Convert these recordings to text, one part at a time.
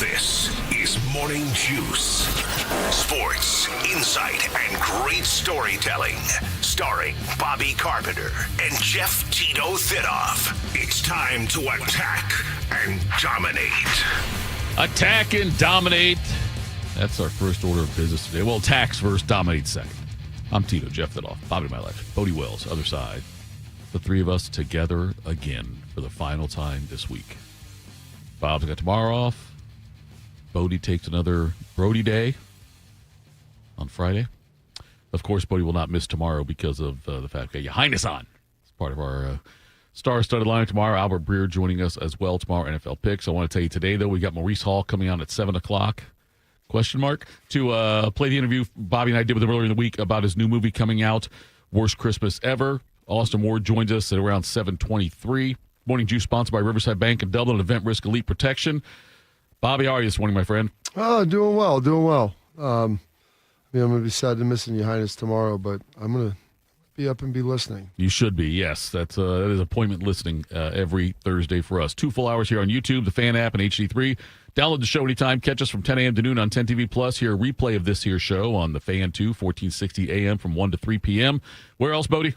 This is Morning Juice. Sports, insight, and great storytelling. Starring Bobby Carpenter and Jeff Tito Thitoff. It's time to attack and dominate. Attack and dominate. That's our first order of business today. Well, attacks first, dominate second. I'm Tito, Jeff Thitoff, Bobby to my left, Bodie Wells, other side. The three of us together again for the final time this week. Bob's got tomorrow off. Bodie takes another Brody Day on Friday. Of course, Bodie will not miss tomorrow because of the fact that Your Highness on. It's part of our star-studded lineup tomorrow. Albert Breer joining us as well tomorrow, NFL Picks. I want to tell you today, though, we got Maurice Hall coming on at 7 o'clock, to play the interview Bobby and I did with him earlier in the week about his new movie coming out, Worst Christmas Ever. Austin Ward joins us at around 7:23. Morning Juice sponsored by Riverside Bank and Dublin Event Risk Elite Protection. Bobby, how are you this morning, my friend? Oh, doing well. I'm going to be sad to miss Your Highness tomorrow, but I'm going to be up and be listening. You should be, yes. That is appointment listening every Thursday for us. 2 full hours here on YouTube, the Fan app, and HD3. Download the show anytime. Catch us from 10 a.m. to noon on 10 TV Plus. Hear a replay of this here show on the Fan 2, 1460 a.m. from 1 to 3 p.m. Where else, Bodie?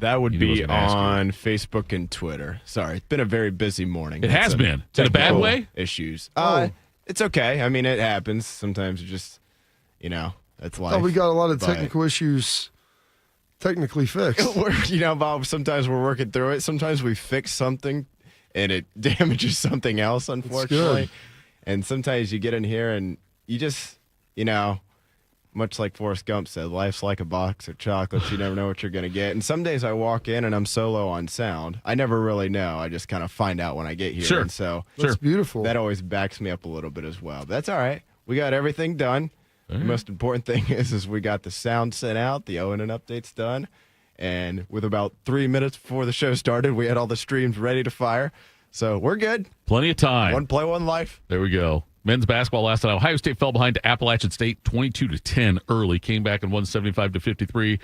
That would be on Facebook and Twitter. Sorry, it's been a very busy morning. It has been. In a bad way? Issues. It's okay. I mean, it happens. Sometimes you just, that's life. Oh, we got a lot of technical issues technically fixed. Bob, sometimes we're working through it. Sometimes we fix something and it damages something else, unfortunately. And sometimes you get in here and you just, much like Forrest Gump said, life's like a box of chocolates. You never know what you're going to get. And some days I walk in and I'm so low on sound. I never really know. I just kind of find out when I get here. Sure. And so that's beautiful. That always backs me up a little bit as well. But that's all right. We got everything done. The most important thing is we got the sound sent out, the O&N updates done. And with about 3 minutes before the show started, we had all the streams ready to fire. So we're good. Plenty of time. One play, one life. There we go. Men's basketball last night. Ohio State fell behind to Appalachian State 22-10 early. Came back and won 75-53.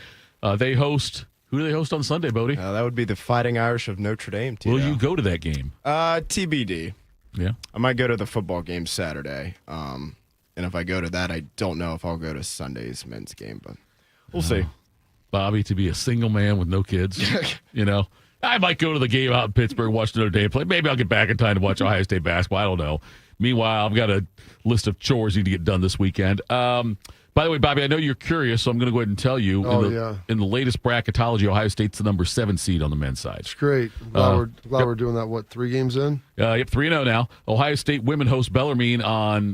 They host. Who do they host on Sunday, Bodie? That would be the Fighting Irish of Notre Dame. Tito. Will you go to that game? TBD. Yeah. I might go to the football game Saturday. And if I go to that, I don't know if I'll go to Sunday's men's game, but we'll see. Bobby, to be a single man with no kids, I might go to the game out in Pittsburgh, watch Notre Dame play. Maybe I'll get back in time to watch Ohio State basketball. I don't know. Meanwhile, I've got a list of chores need to get done this weekend. By the way, Bobby, I know you're curious, so I'm going to go ahead and tell you. In the latest bracketology, Ohio State's the number 7 seed on the men's side. It's great. Glad we're doing that, 3 games in? Yep, 3-0 now. Ohio State women host Bellarmine on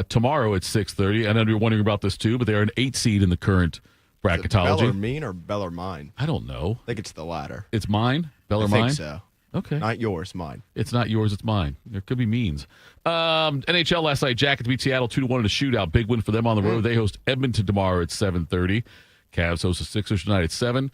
tomorrow at 6:30. I know you're wondering about this too, but they're an 8 seed in the current bracketology. Bellarmine or Bellarmine? I don't know. I think it's the latter. It's mine? Bellarmine? I think so. Okay. Not yours, mine. It's not yours, it's mine. There could be means. NHL last night, Jackets beat Seattle 2-1 in a shootout. Big win for them on the road. They host Edmonton tomorrow at 7:30. Cavs host the Sixers tonight at 7.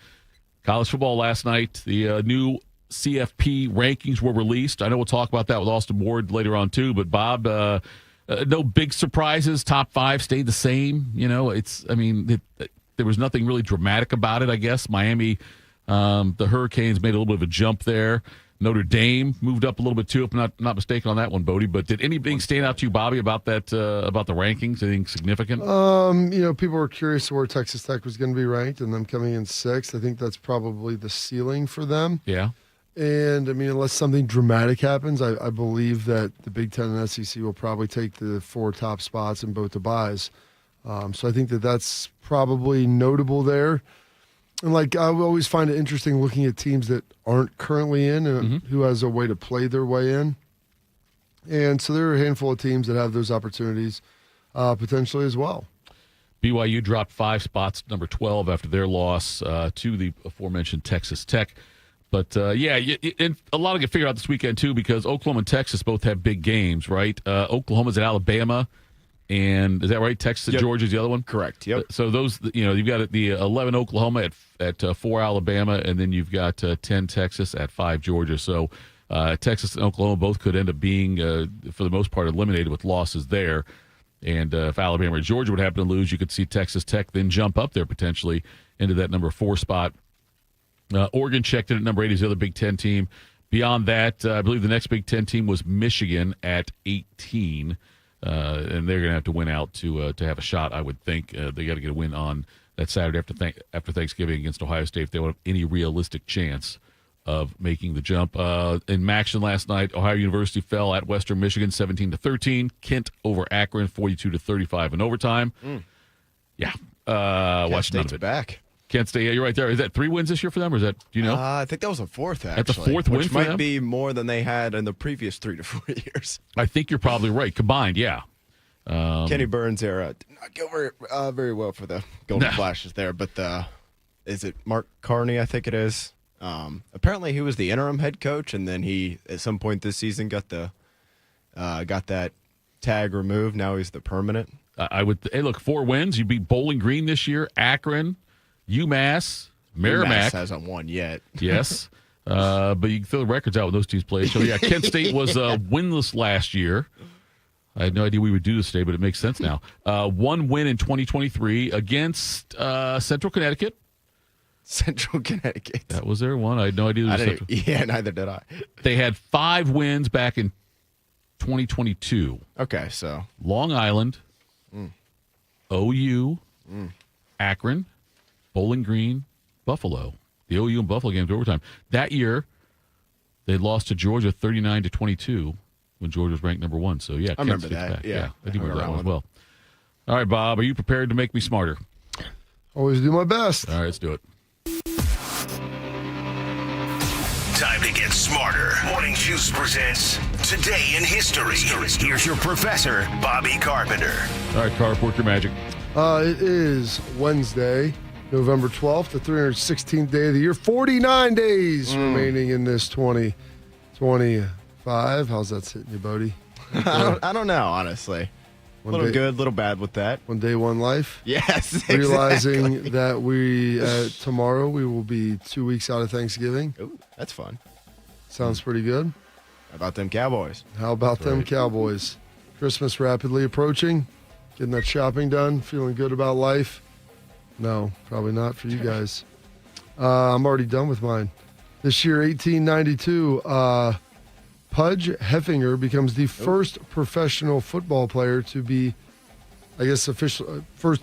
College football last night, the new CFP rankings were released. I know we'll talk about that with Austin Ward later on too, but Bob, no big surprises. Top 5 stayed the same. There was nothing really dramatic about it, I guess. Miami, the Hurricanes made a little bit of a jump there. Notre Dame moved up a little bit too, if I'm not mistaken on that one, Bodie. But did anything stand out to you, Bobby, about that about the rankings? Anything significant? People were curious where Texas Tech was going to be ranked, and them coming in 6th. I think that's probably the ceiling for them. Yeah. And unless something dramatic happens, I believe that the Big Ten and SEC will probably take the 4 top spots in both the buys. So I think that's probably notable there. And I always find it interesting looking at teams that aren't currently in and who has a way to play their way in. And so there are a handful of teams that have those opportunities potentially as well. BYU dropped 5 spots, number 12, after their loss to the aforementioned Texas Tech. But, and a lot of it figured out this weekend, too, because Oklahoma and Texas both have big games, right? Oklahoma's at Alabama. And is that right? Texas and Georgia's the other one? Correct. Yep. So those, you've got the 11 Oklahoma at 4 Alabama, and then you've got 10 Texas at 5 Georgia. So Texas and Oklahoma both could end up being, for the most part, eliminated with losses there. And if Alabama or Georgia would happen to lose, you could see Texas Tech then jump up there potentially into that number 4 spot. Oregon checked in at number 8 as the other Big Ten team. Beyond that, I believe the next Big Ten team was Michigan at 18, and they're going to have to win out to have a shot. I would think they got to get a win on that Saturday after Thanksgiving against Ohio State if they want any realistic chance of making the jump. In action last night, Ohio University fell at Western Michigan 17-13. Kent over Akron 42-35 in overtime. Yeah, watch none of it. Back. Kent State, yeah, you're right there. Is that 3 wins this year for them, or is that, do you know? I think that was a 4th, actually. That's a 4th win which for might them? be more than they had in the previous 3 to 4 years. I think you're probably right. Combined, yeah. Kenny Burns era did not go very well for the Golden Flashes there, but is it Mark Carney, I think it is? Apparently he was the interim head coach, and then he, at some point this season, got that tag removed. Now he's the permanent. Hey, look, 4 wins. You beat Bowling Green this year, Akron, UMass, Merrimack. UMass hasn't won yet. Yes. But you can fill the records out when those teams play. So, yeah, Kent State was winless last year. I had no idea we would do this today, but it makes sense now. 1 win in 2023 against Central Connecticut. Central Connecticut. That was their one. I had no idea. Yeah, neither did I. They had 5 wins back in 2022. Okay, so. Long Island, OU, Akron, Bowling Green, Buffalo. The OU and Buffalo games overtime. That year, they lost to Georgia 39-22 when Georgia was ranked number 1. So, yeah, I remember that. Yeah, I do remember that one as well. All right, Bob, are you prepared to make me smarter? Always do my best. All right, let's do it. Time to get smarter. Morning Juice presents Today in History. Here's your professor, Bobby Carpenter. All right, Carp, work your magic. It is Wednesday, November 12th, the 316th day of the year. 49 days remaining in this 2025. How's that sitting you, Bodie? I don't know, honestly. A little good, little bad with that. 1 day, 1 life. Yes, exactly. Realizing that tomorrow we will be 2 weeks out of Thanksgiving. Ooh, that's fun. Sounds pretty good. How about them Cowboys? How about them Cowboys? Christmas rapidly approaching. Getting that shopping done. Feeling good about life. No, probably not for you guys. I'm already done with mine. This year, 1892, Pudge Heffinger becomes the first professional football player to be, I guess, first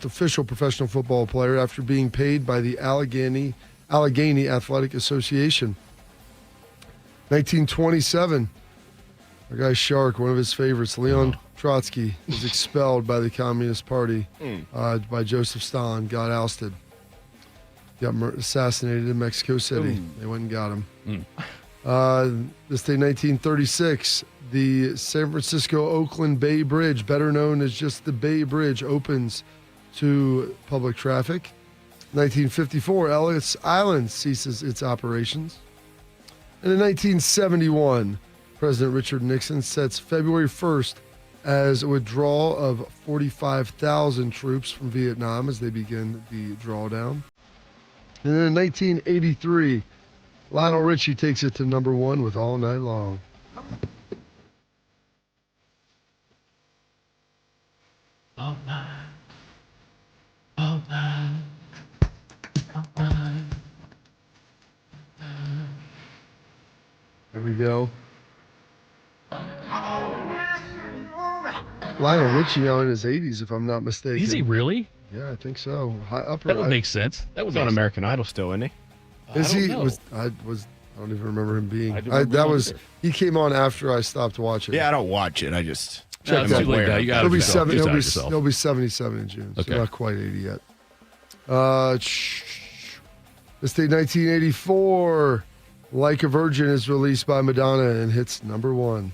official professional football player after being paid by the Allegheny Athletic Association. 1927, our guy Shark, one of his favorites, Leon Trotsky, was expelled by the Communist Party by Joseph Stalin, got ousted. Got assassinated in Mexico City. They went and got him. This day, 1936, the San Francisco-Oakland Bay Bridge, better known as just the Bay Bridge, opens to public traffic. 1954, Ellis Island ceases its operations. And in 1971, President Richard Nixon sets February 1st as a withdrawal of 45,000 troops from Vietnam as they begin the drawdown. And then in 1983, Lionel Richie takes it to number 1 with All Night Long. All night. All night. All night. There we go. Lionel Richie now in his 80s, if I'm not mistaken. Is he really? Yeah, I think so. That would make sense. That would He's on American Idol still, isn't he? Is he? know. I don't even remember him being. I don't remember him either. He came on after I stopped watching. Yeah, I don't watch it. I just Check it's that. too late now. You got He'll be yourself. seven. Decide yourself. He'll be 77 in June. So Okay. not quite 80 yet. This day, 1984. Like a Virgin is released by Madonna and hits number 1.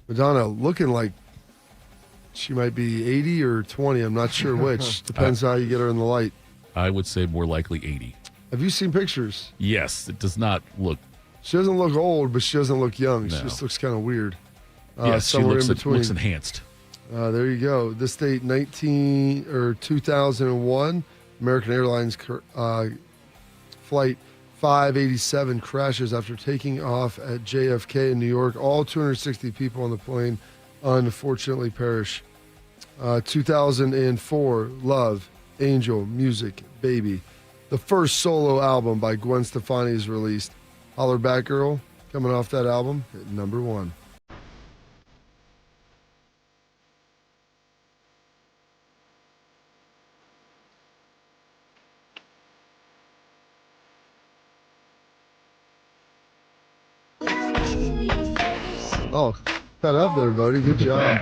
Madonna looking like she might be 80 or 20. I'm not sure which. Depends how you get her in the light. I would say more likely 80. Have you seen pictures? Yes, it does not look. She doesn't look old, but she doesn't look young. She No. just looks kind of weird. Yes, she somewhere looks, in between. looks enhanced. There you go. This date, 2001, American Airlines flight 587 crashes after taking off at JFK in New York. All 260 people on the plane unfortunately perish. 2004, Love, Angel, Music, Baby. The first solo album by Gwen Stefani is released. Holler Back Girl, coming off that album, at number 1. Oh, cut up there, buddy. Good job.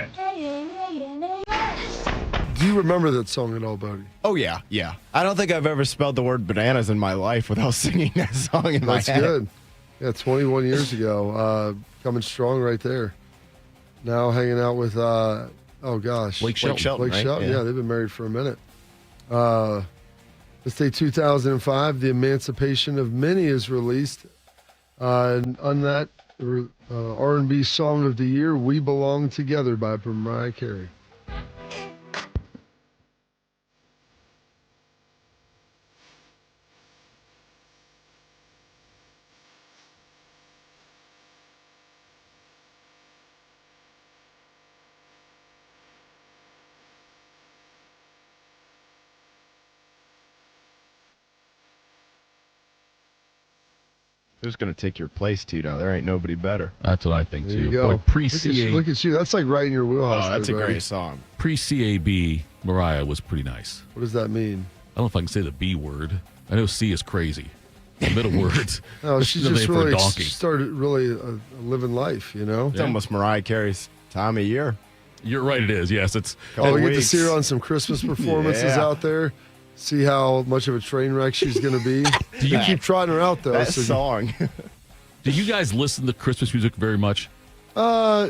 Do you remember that song at all, buddy? Oh, yeah. I don't think I've ever spelled the word bananas in my life without singing that song in my head. That's good. Yeah, 21 years ago. Coming strong right there. Now hanging out with, oh gosh. Blake Shelton. right? Yeah, they've been married for a minute. This day, 2005, The Emancipation of Minnie is released. And on that, R&B Song of the Year, We Belong Together by Mariah Carey. Who's going to take your place, Tito? There ain't nobody better. That's what I think, There too. you go. Boy, pre-CA, Look at you. That's like right in your wheelhouse. Oh, that's a there, buddy. great song. pre-CAB, Mariah was pretty nice. What does that mean? I don't know if I can say the B word. I know C is crazy. The middle words. No, she The just name for a really donkey. started really living life, you know? It's almost Mariah Carey's time of year. You're right, it is. Yes, it's. Oh, we get to weeks. see her on some Christmas performances Yeah. out there. See how much of a train wreck she's going to be. Do you keep trotting her out, though. That so song. Do you guys listen to Christmas music very much? Do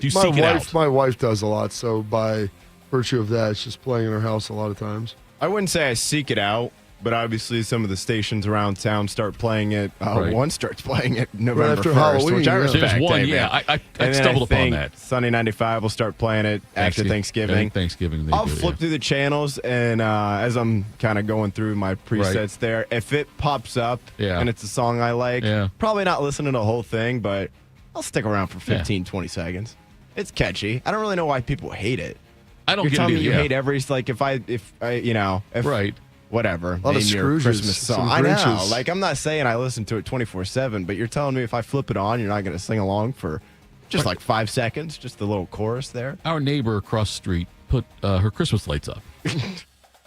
you my seek it wife, out? my wife does a lot. So by virtue of that, it's just playing in her house a lot of times. I wouldn't say I seek it out, but obviously some of the stations around town start playing it. Right. One starts playing it November after 1st, Halloween, which I yeah. respect. There's one, hey, yeah. man. I And then stumbled upon think that. Sunday 95 will start playing it after I Thanksgiving. think Thanksgiving. They I'll do, flip yeah. through the channels, and as I'm kind of going through my presets there, if it pops up Yeah. and it's a song I like, Yeah. probably not listening to the whole thing, but I'll stick around for Yeah. 15, 20 seconds. It's catchy. I don't really know why people hate it. I don't You're get telling it me you either. hate every, like, if I Right. whatever. A lot of name your Scrooges, Christmas some song. I know. Grinches. Like, I'm not saying I listen to it 24/7, but you're telling me if I flip it on, you're not going to sing along for just like 5 seconds, just the little chorus there. Our neighbor across the street put her Christmas lights up.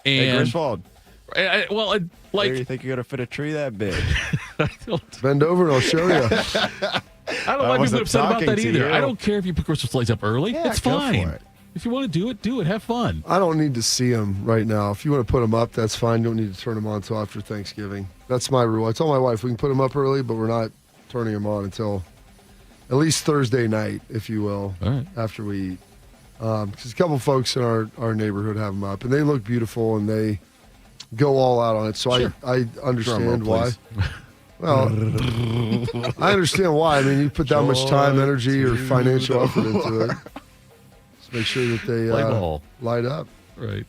Hey, And Griswold, well, where do you like think you're going to fit a tree that big? I don't Bend over and I'll show you. know why people wasn't are upset about talking that to either. you. I don't care if you put Christmas lights up early. Yeah, it's go for fine. it. If you want to do it, do it. Have fun. I don't need to see them right now. If you want to put them up, that's fine. You don't need to turn them on until after Thanksgiving. That's my rule. I told my wife we can put them up early, but we're not turning them on until at least Thursday night, if you will, All right. after we eat. Because a couple folks in our neighborhood have them up, and they look beautiful, and they go all out on it. So Sure. I understand Drum roll, why. please. Well, I understand why. I mean, you put that much time, energy, or financial effort into it. Just make sure that Play they ball. light up. Right.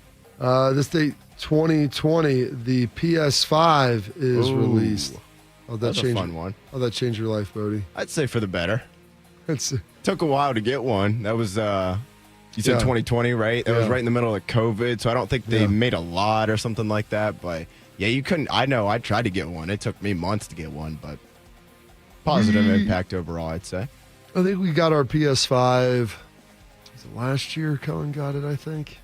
This date, 2020, the PS5 is Ooh. released. How'd that That's a change? fun one. How'd that change your life, Bodie? I'd say for the better. It's Took a while to get one. That was, you said Yeah. 2020, right? That was Yeah. right in the middle of COVID, so I don't think they Yeah. made a lot or something like that. But yeah, you couldn't. I know. I tried to get one. It took me months to get one, but positive impact overall, I'd say. I think we got our PS5. Was it last year? Cohen got it, I think.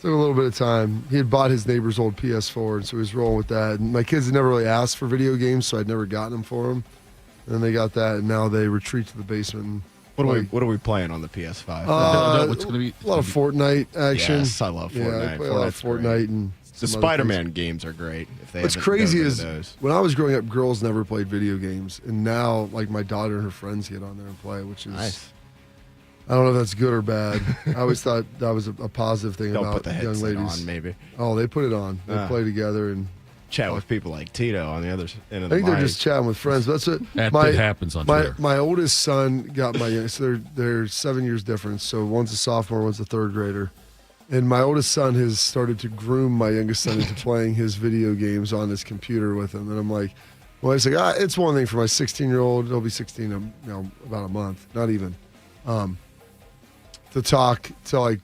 Took a little bit of time. He had bought his neighbor's old PS4, and so he was rolling with that. And my kids had never really asked for video games, so I'd never gotten them for them. And then they got that, and now they retreat to the basement. And What are we playing on the PS5? No, it's gonna be- a lot of Fortnite action. Yes, I love Yeah, I Fortnite. play a lot of Fortnite's Fortnite great. and The some other Spider-Man things. games are great. If they What's haven't crazy done is those. when I was growing up, girls never played video games, and now like my daughter and her friends get on there and play, which is Nice. I don't know if that's good or bad. I always thought that was a positive thing Don't about put the young headset ladies. on, maybe. Oh, they put it on. They Ah. play together, and Chat with people like Tito on the other end of I the think they're mic. just chatting with friends. But that's what That my happens on my Twitter. my oldest son got my youngest. So they're 7 years difference. So one's a sophomore, one's a third grader. And my oldest son has started to groom my youngest son into playing his video games on his computer with him. And I'm like, Well, it's like, it's one thing for my 16-year-old. He'll be 16 in about a month, not even. To talk to, like,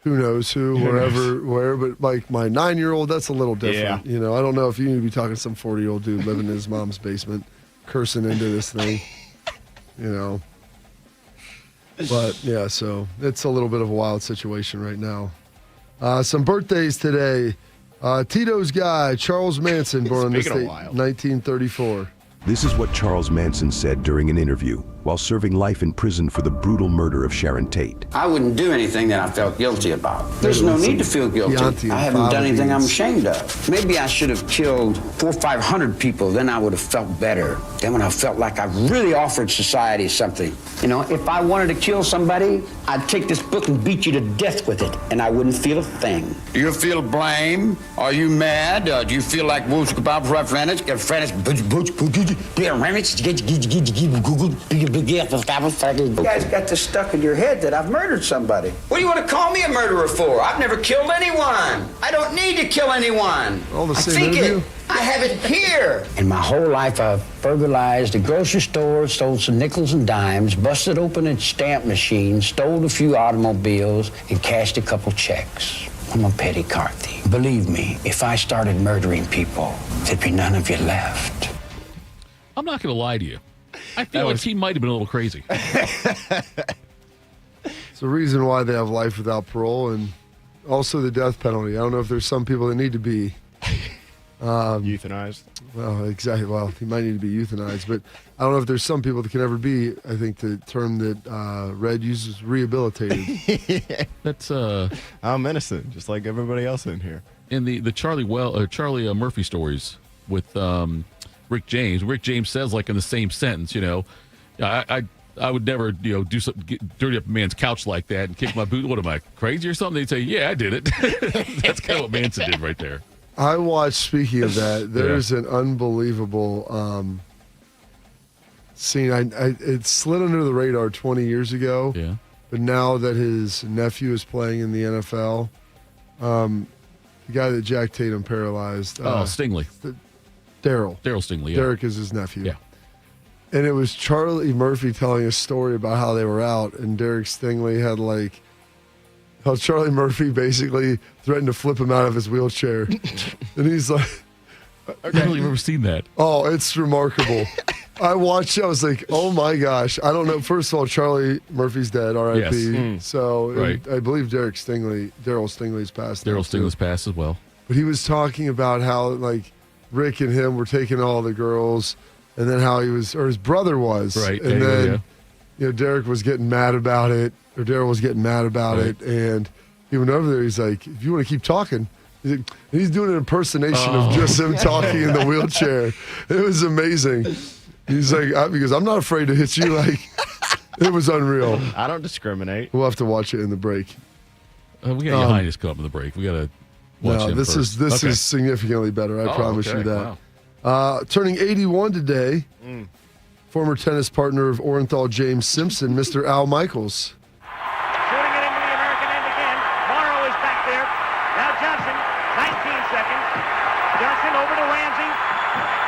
who knows who, where. But, like, my 9-year-old, that's a little different. Yeah. I don't know if you need to be talking to some 40-year-old dude living in his mom's basement, cursing into this thing, But, yeah, so it's a little bit of a wild situation right now. Some birthdays today. Tito's guy, Charles Manson, born in the state, 1934. This is what Charles Manson said during an interview while serving life in prison for the brutal murder of Sharon Tate. I wouldn't do anything that I felt guilty about. There's no need to feel guilty. I haven't done anything I'm ashamed of. Maybe I should have killed 400 or 500 people, then I would have felt better. Then when I felt like I really offered society something. If I wanted to kill somebody, I'd take this book and beat you to death with it, and I wouldn't feel a thing. Do you feel blame? Are you mad? Do you feel like you guys got this stuck in your head that I've murdered somebody. What do you want to call me a murderer for? I've never killed anyone. I don't need to kill anyone. All the I same think interview? I have it here. In my whole life, I've burglarized a grocery store, stole some nickels and dimes, busted open a stamp machine, stole a few automobiles, and cashed a couple checks. I'm a petty car thief. Believe me, if I started murdering people, there'd be none of you left. I'm not going to lie to you. I feel like he might have been a little crazy. It's the reason why they have life without parole and also the death penalty. I don't know if there's some people that need to be Euthanized. well, exactly. Well, he might need to be euthanized, but I don't know if there's some people that can ever be. I think the term that Red uses, rehabilitated. That's I'm innocent, just like everybody else in here. in the Charlie Murphy stories with Rick James. Rick James says, like, in the same sentence, I would never, do something, dirty up a man's couch like that and kick my boot. What am I, crazy or something? They'd say, yeah, I did it. That's kind of what Manson did right there. I watched, speaking of that, there's an unbelievable scene. It slid under the radar 20 years ago. Yeah. But now that his nephew is playing in the NFL, the guy that Jack Tatum paralyzed. Stingley. Darryl Stingley, yeah. Derek is his nephew. Yeah. And it was Charlie Murphy telling a story about how they were out, and Derek Stingley had, like, how Charlie Murphy basically threatened to flip him out of his wheelchair. And he's like, I don't really remember seen that. oh, it's remarkable. I watched it. I was like, oh, my gosh. I don't know. First of all, Charlie Murphy's dead, R.I.P. Yes. So Right. I believe Darryl Stingley's passed. Daryl now, too. Stingley's passed as well. But he was talking about how, like, Rick and him were taking all the girls, and then how he was, or his brother was. Right. And Yeah, then, Derek was getting mad about it, or Darryl was getting mad about Right. it. And he went over there. He's like, if you want to keep talking, he's doing an impersonation of just him talking in the wheelchair. It was amazing. He's like, because I'm not afraid to hit you. Like, it was unreal. I don't discriminate. We'll have to watch it in the break. We got your highness coming up in the break. We got to watch No, him this first. is Okay. significantly better. I promise okay. you that. Wow. Turning 81 today, former tennis partner of Orenthal James Simpson, Mr. Al Michaels. Shooting it into the American end again. Morrow is back there. Now Johnson, 19 seconds. Johnson over to Ramsey.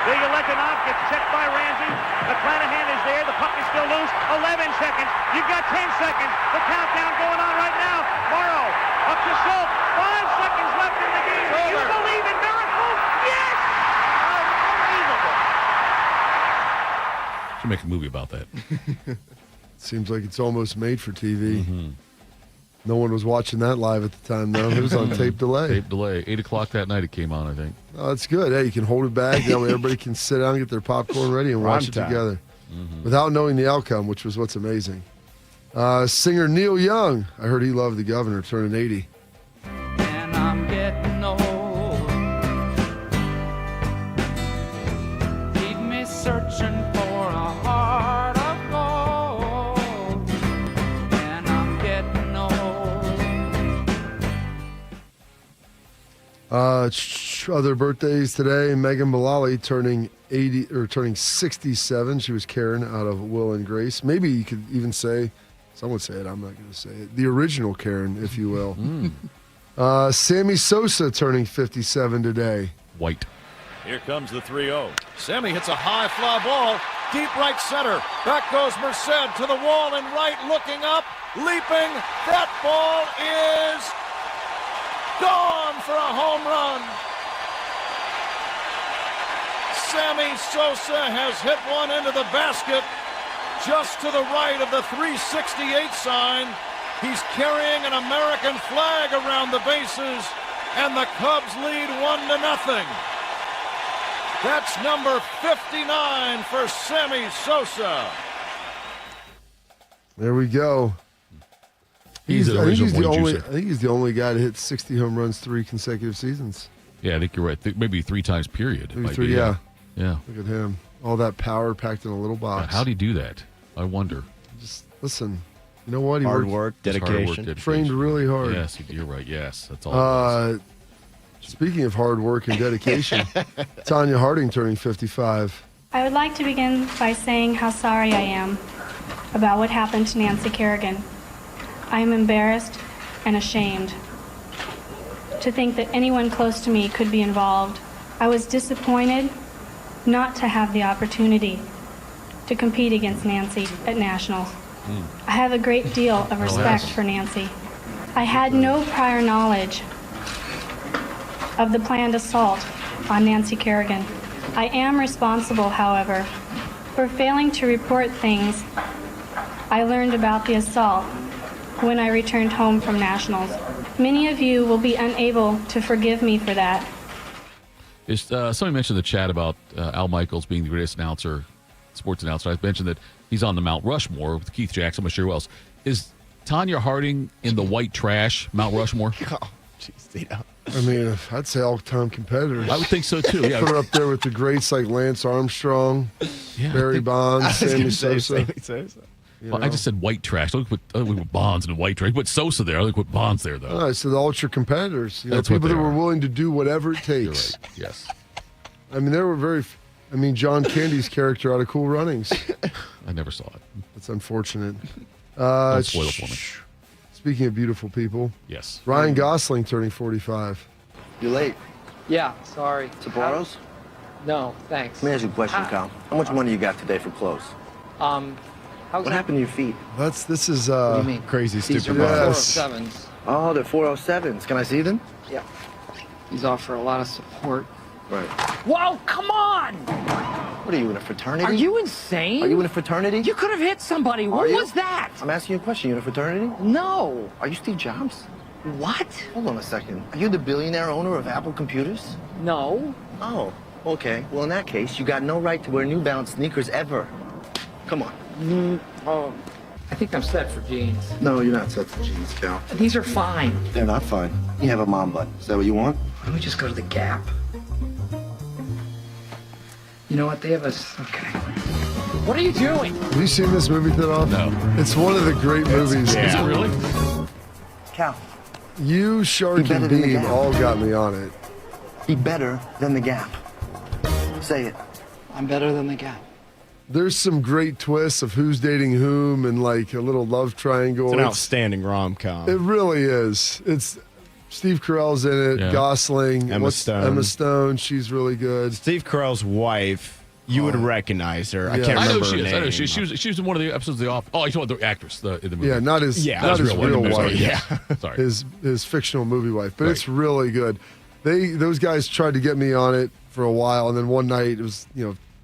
Leonov gets checked by Ramsey. McClanahan is there. The puck is still loose. 11 seconds. You've got 10 seconds. The countdown going on right now. Morrow up to Schultz. 5 seconds left in the game. Do you believe in miracles? Yes! Unbelievable. Should make a movie about that. Seems like it's almost made for TV. No one was watching that live at the time, though. It was on tape delay. Tape delay. 8 o'clock that night it came on, I think. Oh, that's good. Hey, you can hold it back. That way everybody can sit down, get their popcorn ready, and watch Prime it time. together without knowing the outcome, which was what's amazing. Singer Neil Young. I heard he loved the governor, turning 80. And I'm getting old. Keep me searching for a heart of gold. And I'm getting old. Other birthdays today: Megan Mullally turning 67. She was Karen out of Will and Grace. Maybe you could even say, some would say it. I'm not going to say it. The original Karen, if you will. Sammy Sosa turning 57 today. White. Here comes the 3-0. Semi hits a high fly ball. Deep right center. Back goes Merced to the wall and right, looking up, leaping. That ball is gone for a home run. Sammy Sosa has hit one into the basket just to the right of the 368 sign. He's carrying an American flag around the bases, and the Cubs lead 1-0. That's number 59 for Sammy Sosa. There we go. I think he's the only guy to hit 60 home runs 3 consecutive seasons. Yeah, I think you're right. Maybe 3 times period. Maybe 3, yeah. Yeah. Look at him. All that power packed in a little box. How'd he do that? I wonder. Just listen. You know what? Hard work, dedication. Trained really hard. Yes, you're right. Yes, that's all. Speaking of hard work and dedication, Tanya Harding turning 55. I would like to begin by saying how sorry I am about what happened to Nancy Kerrigan. I am embarrassed and ashamed to think that anyone close to me could be involved. I was disappointed not to have the opportunity to compete against Nancy at Nationals. I have a great deal of respect for Nancy. I had no prior knowledge of the planned assault on Nancy Kerrigan. I am responsible, however, for failing to report things I learned about the assault when I returned home from Nationals. Many of you will be unable to forgive me for that. Somebody mentioned in the chat about Al Michaels being the greatest sports announcer. I mentioned that he's on the Mount Rushmore with Keith Jackson. I'm not sure who else. Is Tanya Harding in the white trash, Mount Rushmore? Oh, jeez, Tito. I mean, I'd say all-time competitors. I would think so, too. Yeah. Put her up there with the greats like Lance Armstrong, Barry Bonds, Sammy Sosa. Well, I just said white trash. I don't put Bonds in white trash. Put Sosa there. I don't put Bonds there, though. I said all your competitors. That's people that are. were willing to do whatever it takes. You're right. Yes. I mean, there were John Candy's character out of Cool Runnings. I never saw it. That's unfortunate. Don't spoil it for me. Speaking of beautiful people. Yes. Ryan Gosling turning 45. You late? Yeah, sorry. Saboro's? No, thanks. Let me ask you a question, Cal. How much money you got today for clothes? What happened to your feet? This is what do you mean? Crazy These stupid are buttons. 407s. Oh, they're 407s. Can I see them? Yeah. These offer a lot of support. Right. Whoa, come on! What are you, in a fraternity? Are you insane? Are you in a fraternity? You could have hit somebody. What was that? I'm asking you a question. You in a fraternity? No. Are you Steve Jobs? What? Hold on a second. Are you the billionaire owner of Apple Computers? No. Oh, okay. Well, in that case, you got no right to wear New Balance sneakers ever. Come on. I think I'm set for jeans. No, you're not set for jeans, Cal. These are fine. They're not fine. You have a mom butt. Is that what you want? Why don't we just go to the Gap? You know what? They have okay. What are you doing? Have you seen this movie, Thitoff? No. It's one of the great movies. Is it really? Cal. You, Shark, and Beam all got me on it. Be better than the Gap. Say it. I'm better than the Gap. There's some great twists of who's dating whom and like a little love triangle. It's an outstanding rom-com. It really is. It's Steve Carell's in it. Yeah. Gosling. Emma Stone. She's really good. Steve Carell's wife. You would recognize her. I Yeah. can't I know remember she her is. name. I know she was in one of the episodes of The Office. Oh, you're talking about the actress in the movie. Yeah, not his real wife. Yeah. Sorry. His fictional movie wife. But Right. it's really good. Those guys tried to get me on it for a while, and then one night it was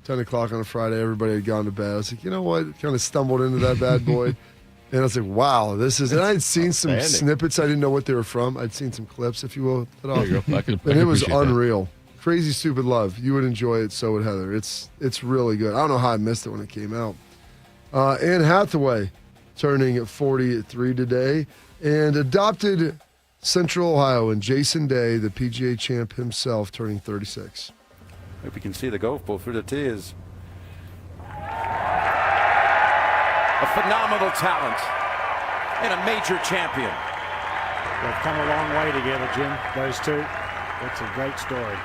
10 o'clock on a Friday. Everybody had gone to bed. I was like, you know what? Kind of stumbled into that bad boy. And I was like, wow, this is. And I had seen some snippets. I didn't know what they were from. I'd seen some clips, if you will. There you go. I can And it was appreciate that. unreal. Crazy Stupid Love. You would enjoy it. So would Heather. It's really good. I don't know how I missed it when it came out. Anne Hathaway turning 43 today. And adopted Central Ohio and Jason Day, the PGA champ himself, turning 36. If you can see the golf ball through the tears. A phenomenal talent and a major champion. They've come a long way together, Jim, those two. It's a great story.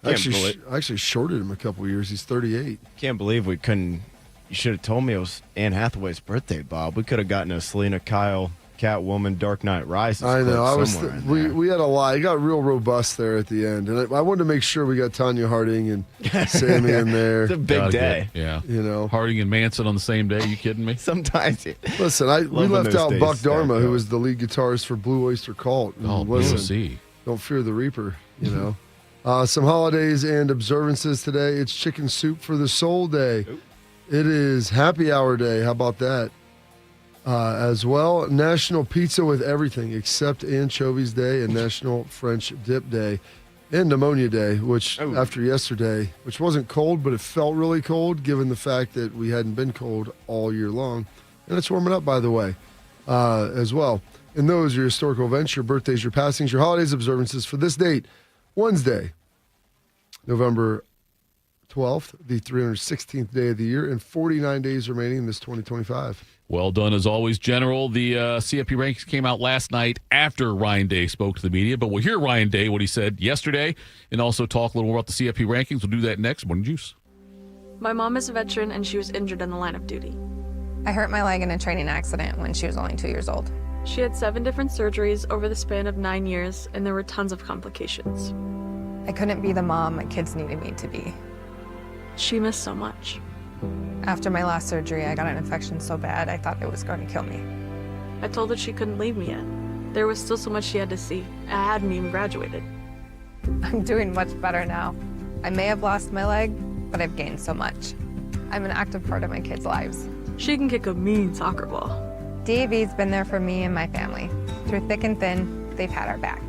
I actually shorted him a couple years. He's 38. Can't believe we couldn't. You should have told me it was Anne Hathaway's birthday, Bob. We could have gotten a Selena Kyle Catwoman, Dark Knight Rises. I know. We had a lot. It got real robust there at the end, and I wanted to make sure we got Tanya Harding and Sammy in there. It's a big day. Yeah. You know, Harding and Manson on the same day. You kidding me? Sometimes. Listen, we left out Buck Dharma, who was the lead guitarist for Blue Oyster Cult. Oh, listen, don't fear the Reaper. You know. Some holidays and observances today. It's Chicken Soup for the Soul Day. Ooh. It is Happy Hour Day. How about that? As well, National Pizza with Everything Except Anchovies Day and National French Dip Day and Pneumonia Day, which after yesterday, which wasn't cold, but it felt really cold given the fact that we hadn't been cold all year long. And it's warming up, by the way, as well. And those are your historical events, your birthdays, your passings, your holidays, observances for this date, Wednesday, November 12th, the 316th day of the year, and 49 days remaining in this 2025. Well done, as always, General. The CFP rankings came out last night after Ryan Day spoke to the media, but we'll hear Ryan Day, what he said yesterday, and also talk a little more about the CFP rankings. We'll do that next. Morning Juice. My mom is a veteran, and she was injured in the line of duty. I hurt my leg in a training accident when she was only 2 years old. She had 7 different surgeries over the span of 9 years, and there were tons of complications. I couldn't be the mom my kids needed me to be. She missed so much. After my last surgery, I got an infection so bad I thought it was going to kill me. I told her she couldn't leave me yet. There was still so much she had to see. I hadn't even graduated. I'm doing much better now. I may have lost my leg, but I've gained so much. I'm an active part of my kids' lives. She can kick a mean soccer ball. DAV's been there for me and my family. Through thick and thin, they've had our back.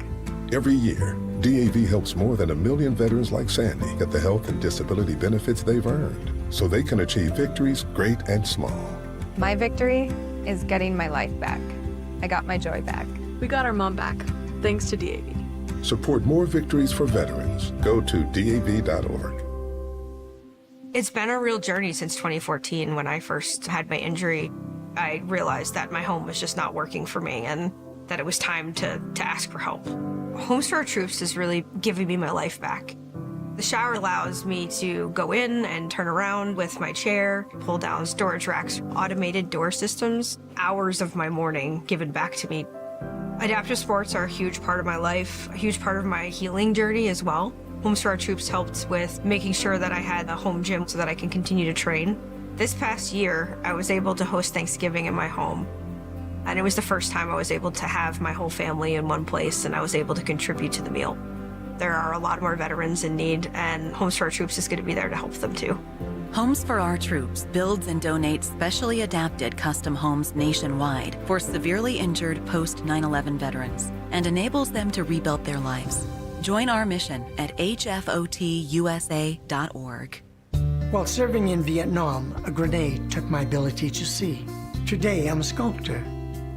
Every year, DAV helps more than 1 million veterans like Sandy get the health and disability benefits they've earned so they can achieve victories great and small. My victory is getting my life back. I got my joy back. We got our mom back, thanks to DAV. Support more victories for veterans. Go to DAV.org. It's been a real journey since 2014 when I first had my injury. I realized that my home was just not working for me and that it was time to ask for help. Homes for Our Troops is really giving me my life back. The shower allows me to go in and turn around with my chair, pull down storage racks, automated door systems, hours of my morning given back to me. Adaptive sports are a huge part of my life, a huge part of my healing journey as well. Homes for Our Troops helped with making sure that I had a home gym so that I can continue to train. This past year, I was able to host Thanksgiving in my home. And it was the first time I was able to have my whole family in one place and I was able to contribute to the meal. There are a lot more veterans in need and Homes for Our Troops is going to be there to help them too. Homes for Our Troops builds and donates specially adapted custom homes nationwide for severely injured post 9/11 veterans and enables them to rebuild their lives. Join our mission at hfotusa.org. While serving in Vietnam, a grenade took my ability to see. Today, I'm a sculptor.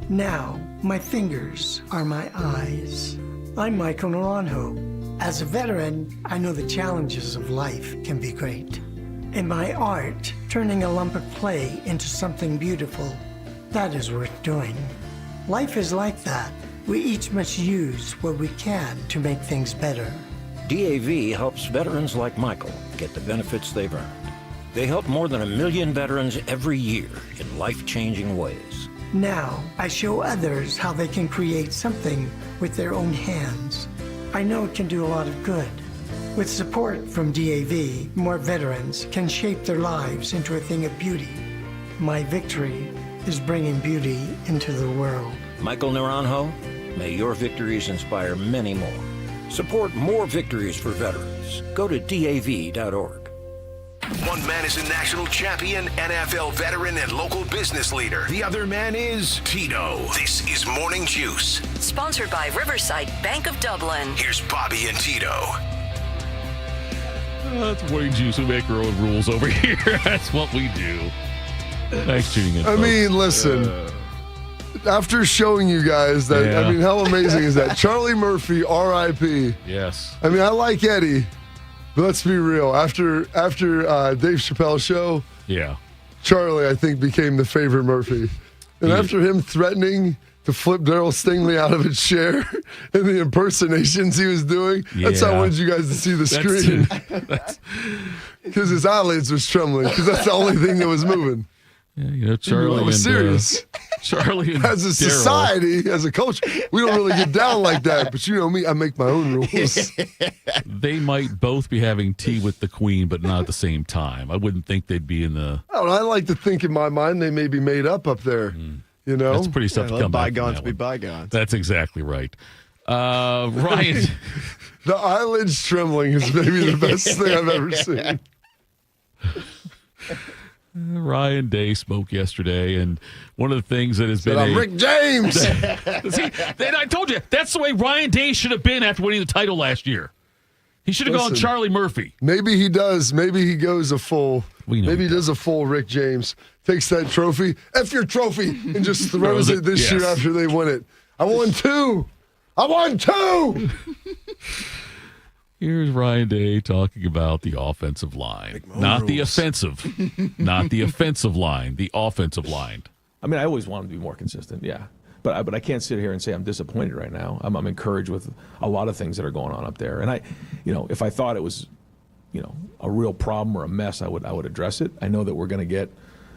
Now, my fingers are my eyes. I'm Michael Naranjo. As a veteran, I know the challenges of life can be great. In my art, turning a lump of clay into something beautiful, that is worth doing. Life is like that. We each must use what we can to make things better. DAV helps veterans like Michael get the benefits they've earned. They help more than 1 million veterans every year in life-changing ways. Now, I show others how they can create something with their own hands. I know it can do a lot of good. With support from DAV, more veterans can shape their lives into a thing of beauty. My victory is bringing beauty into the world. Michael Naranjo, may your victories inspire many more. Support more victories for veterans. Go to DAV.org. One man is a national champion, NFL veteran, and local business leader. The other man is Tito. This is Morning Juice. Sponsored by Riverside Bank of Dublin. Here's Bobby and Tito. That's Morning Juice. We make our own rules over here. That's what we do. Thanks for tuning in, folks. I mean, listen. After showing you guys that, I mean, how amazing is that? Charlie Murphy, R.I.P. Yes. I mean, I like Eddie. But let's be real. After Dave Chappelle's show, Charlie, I think, became the favorite Murphy. And after him threatening to flip Daryl Stingley out of a chair and the impersonations he was doing, that's how I wanted you guys to see the screen. Because his eyelids was trembling, because that's the only thing that was moving. Yeah, you know, Charlie was serious. Charlie and as a society, as a culture, we don't really get down like that. But you know me, I make my own rules. They might both be having tea with the queen, but not at the same time. I wouldn't think they'd be in the. Oh, I like to think in my mind they may be made up there. You know, that's pretty tough to come back. Bygones be bygones. That's exactly right. Ryan, the eyelids trembling is maybe the best thing I've ever seen. Ryan Day spoke yesterday, and one of the things that has been I'm Rick James. See, I told you that's the way Ryan Day should have been after winning the title last year. He should have gone Charlie Murphy. Maybe he does. Maybe he goes a full. Maybe he does a full Rick James. Takes that trophy, F your trophy, and just throws it this year after they win it. I won 2. I won 2. Here's Ryan Day talking about the offensive line. Not the offensive. Not the offensive line, the offensive line. I mean, I always want them to be more consistent, yeah. But I can't sit here and say I'm disappointed right now. I'm encouraged with a lot of things that are going on up there. And if I thought it was, a real problem or a mess, I would address it. I know that we're going to get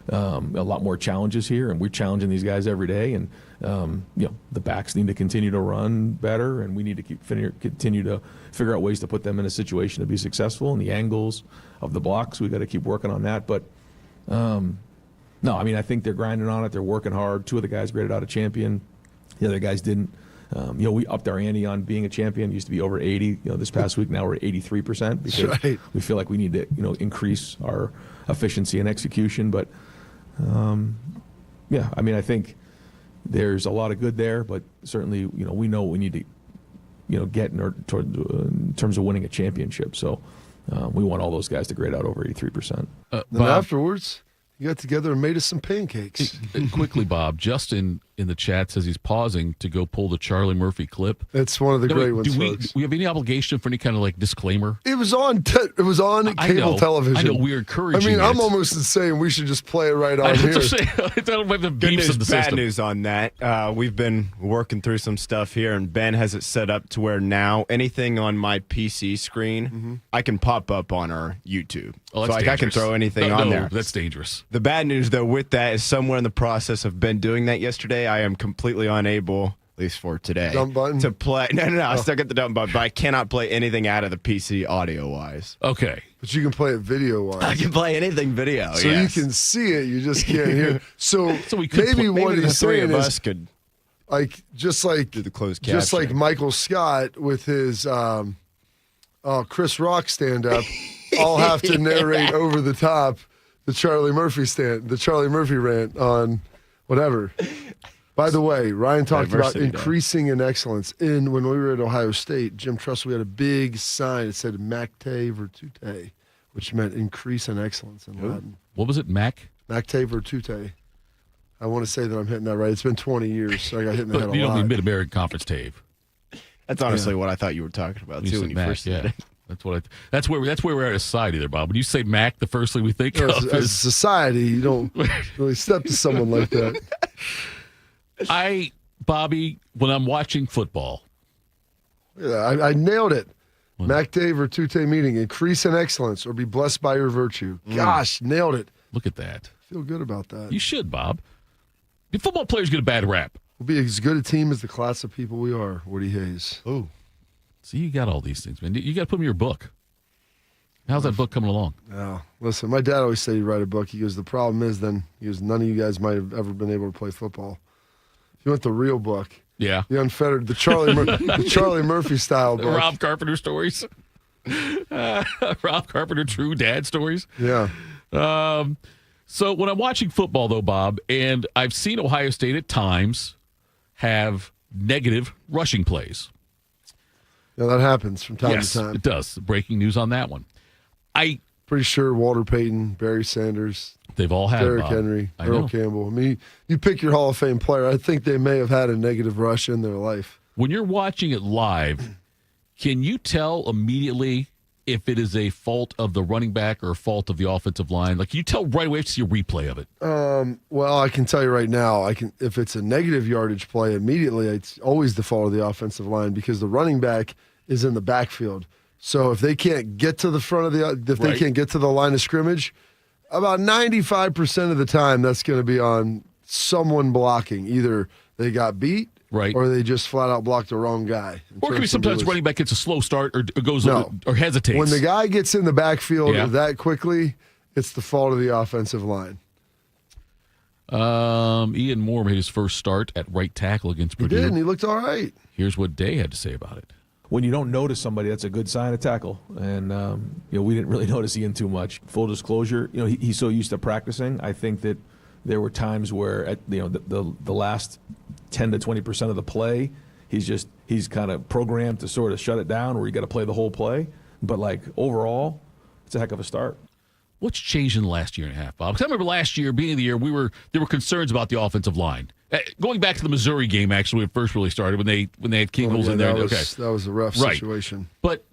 a lot more challenges here, and we're challenging these guys every day. And the backs need to continue to run better, and we need to continue to figure out ways to put them in a situation to be successful. And the angles of the blocks, we got to keep working on that. But no, I mean, I think they're grinding on it. They're working hard. 2 of the guys graded out a champion. The other guys didn't. We upped our ante on being a champion. It used to be over 80. This past week now we're at 83% because we feel like we need to increase our efficiency and execution. But I mean, I think there's a lot of good there, but certainly we know what we need to get in terms of winning a championship. So we want all those guys to grade out over 83%. Then afterwards, you got together and made us some pancakes. Quickly, Bob. Justin in the chat says he's pausing to go pull the Charlie Murphy clip. It's one of the great ones. Do we have any obligation for any kind of disclaimer? It was on. It was on cable television. I know we're encouraging. I mean, I'm almost saying we should just play it right on here. I don't have the Good beefs news, of the bad system. news on that. We've been working through some stuff here, and Ben has it set up to where now anything on my PC screen, I can pop up on our YouTube. Oh, so I can throw anything on there. That's dangerous. The bad news, though, with that is somewhere in the process of Ben doing that yesterday, I am completely unable, at least for today, dump button? to play. No, I still get the dump button, but I cannot play anything out of the PC audio-wise. Okay. But you can play it video-wise. I can play anything video, so yes. you can see it, you just can't hear it. So we could maybe what the he's three saying of is, us could just like do the closed captioning. Just like Michael Scott with his Chris Rock stand-up, I'll have to narrate over the top the Charlie Murphy rant on whatever. By the way, Ryan talked about increasing in excellence. When we were at Ohio State, Jim Trust, we had a big sign. It said Macte Virtute, which meant increase in excellence in Latin. What was it, Macte Virtute. I want to say that I'm hitting that right. It's been 20 years, so I got hit in the head a lot. You don't mean Mid-American Conference Tave. That's honestly what I thought you were talking about, too, when you first said it. That's where we're at as society there, Bob. When you say Mac, the first thing we think of as is society. You don't really step to someone like that. Bobby, when I'm watching football. Yeah, I nailed it. Macte Virtute meeting. Increase in excellence or be blessed by your virtue. Gosh, nailed it. Look at that. Feel good about that. You should, Bob. The football players get a bad rap. We'll be as good a team as the class of people we are, Woody Hayes. Oh. See, you got all these things, man. You got to put them in your book. How's that book coming along? Oh, listen, my dad always said he'd write a book. He goes, the problem is none of you guys might have ever been able to play football. If you want the real book, the unfettered, the Charlie Murphy style book. Rob Carpenter stories. Rob Carpenter true dad stories. Yeah. So when I'm watching football, though, Bob, and I've seen Ohio State at times have negative rushing plays. Yeah, that happens from time to time. It does. Breaking news on that one. Pretty sure Walter Payton, Barry Sanders, they've all had Derrick Henry, Earl Campbell. I mean, you pick your Hall of Fame player. I think they may have had a negative rush in their life. When you're watching it live, can you tell immediately if it is a fault of the running back or a fault of the offensive line? Like, you tell right away if you see a replay of it. Well, I can tell you right now, if it's a negative yardage play, immediately it's always the fault of the offensive line because the running back is in the backfield. So if they can't get to the front of they can't get to the line of scrimmage, about 95% of the time that's going to be on someone blocking. Either they got beat, right, or they just flat out blocked the wrong guy. Or it could be sometimes running back gets a slow start or goes or hesitates. When the guy gets in the backfield that quickly, it's the fault of the offensive line. Ian Moore made his first start at right tackle against Purdue. He did, and he looked all right. Here's what Day had to say about it. When you don't notice somebody, that's a good sign of tackle. And we didn't really notice Ian too much. Full disclosure, he's so used to practicing. I think that there were times where at the last 10 to 20% of the play, he's kind of programmed to sort of shut it down, where you got to play the whole play. But like overall, it's a heck of a start. What's changed in the last year and a half, Bob? Because I remember last year, beginning of the year, there were concerns about the offensive line. Going back to the Missouri game, actually, when it first really started, when they had Kingles in there. That was a rough situation. But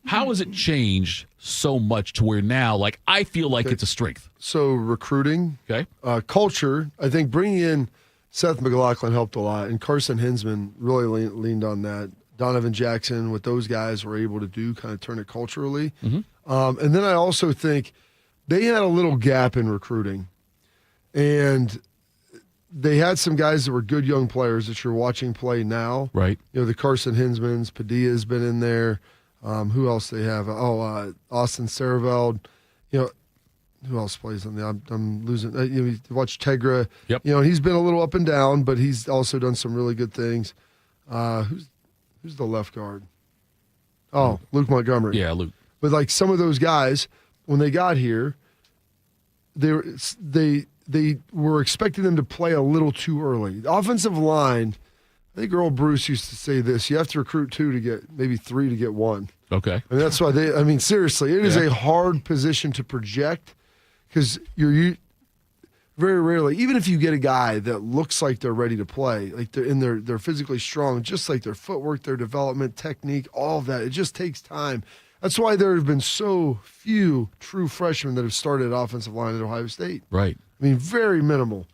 how has it changed so much to where now, like, I feel like it's a strength? So recruiting, culture. I think bringing in Seth McLaughlin helped a lot, and Carson Hinsman really leaned on that. Donovan Jackson, what those guys were able to do, kind of turn it culturally. Mm-hmm. And then I also think they had a little gap in recruiting, and they had some guys that were good young players that you're watching play now. Right. The Carson Hinsmans, Padilla's been in there. Who else they have? Austin Sareveld. Who else plays on the? I'm losing. You watch Tegra. Yep. He's been a little up and down, but he's also done some really good things. Who's the left guard? Oh, Luke Montgomery. Yeah, Luke. But like some of those guys, when they got here, they were expecting them to play a little too early. The offensive line, I think Earl Bruce used to say this: you have to recruit 2 to get, maybe 3 to get 1. Okay. And that's why seriously, it is a hard position to project, because you're very rarely, even if you get a guy that looks like they're ready to play, like they're physically strong, just like their footwork, their development, technique, all of that, it just takes time. That's why there have been so few true freshmen that have started offensive line at Ohio State. Right. Very minimal.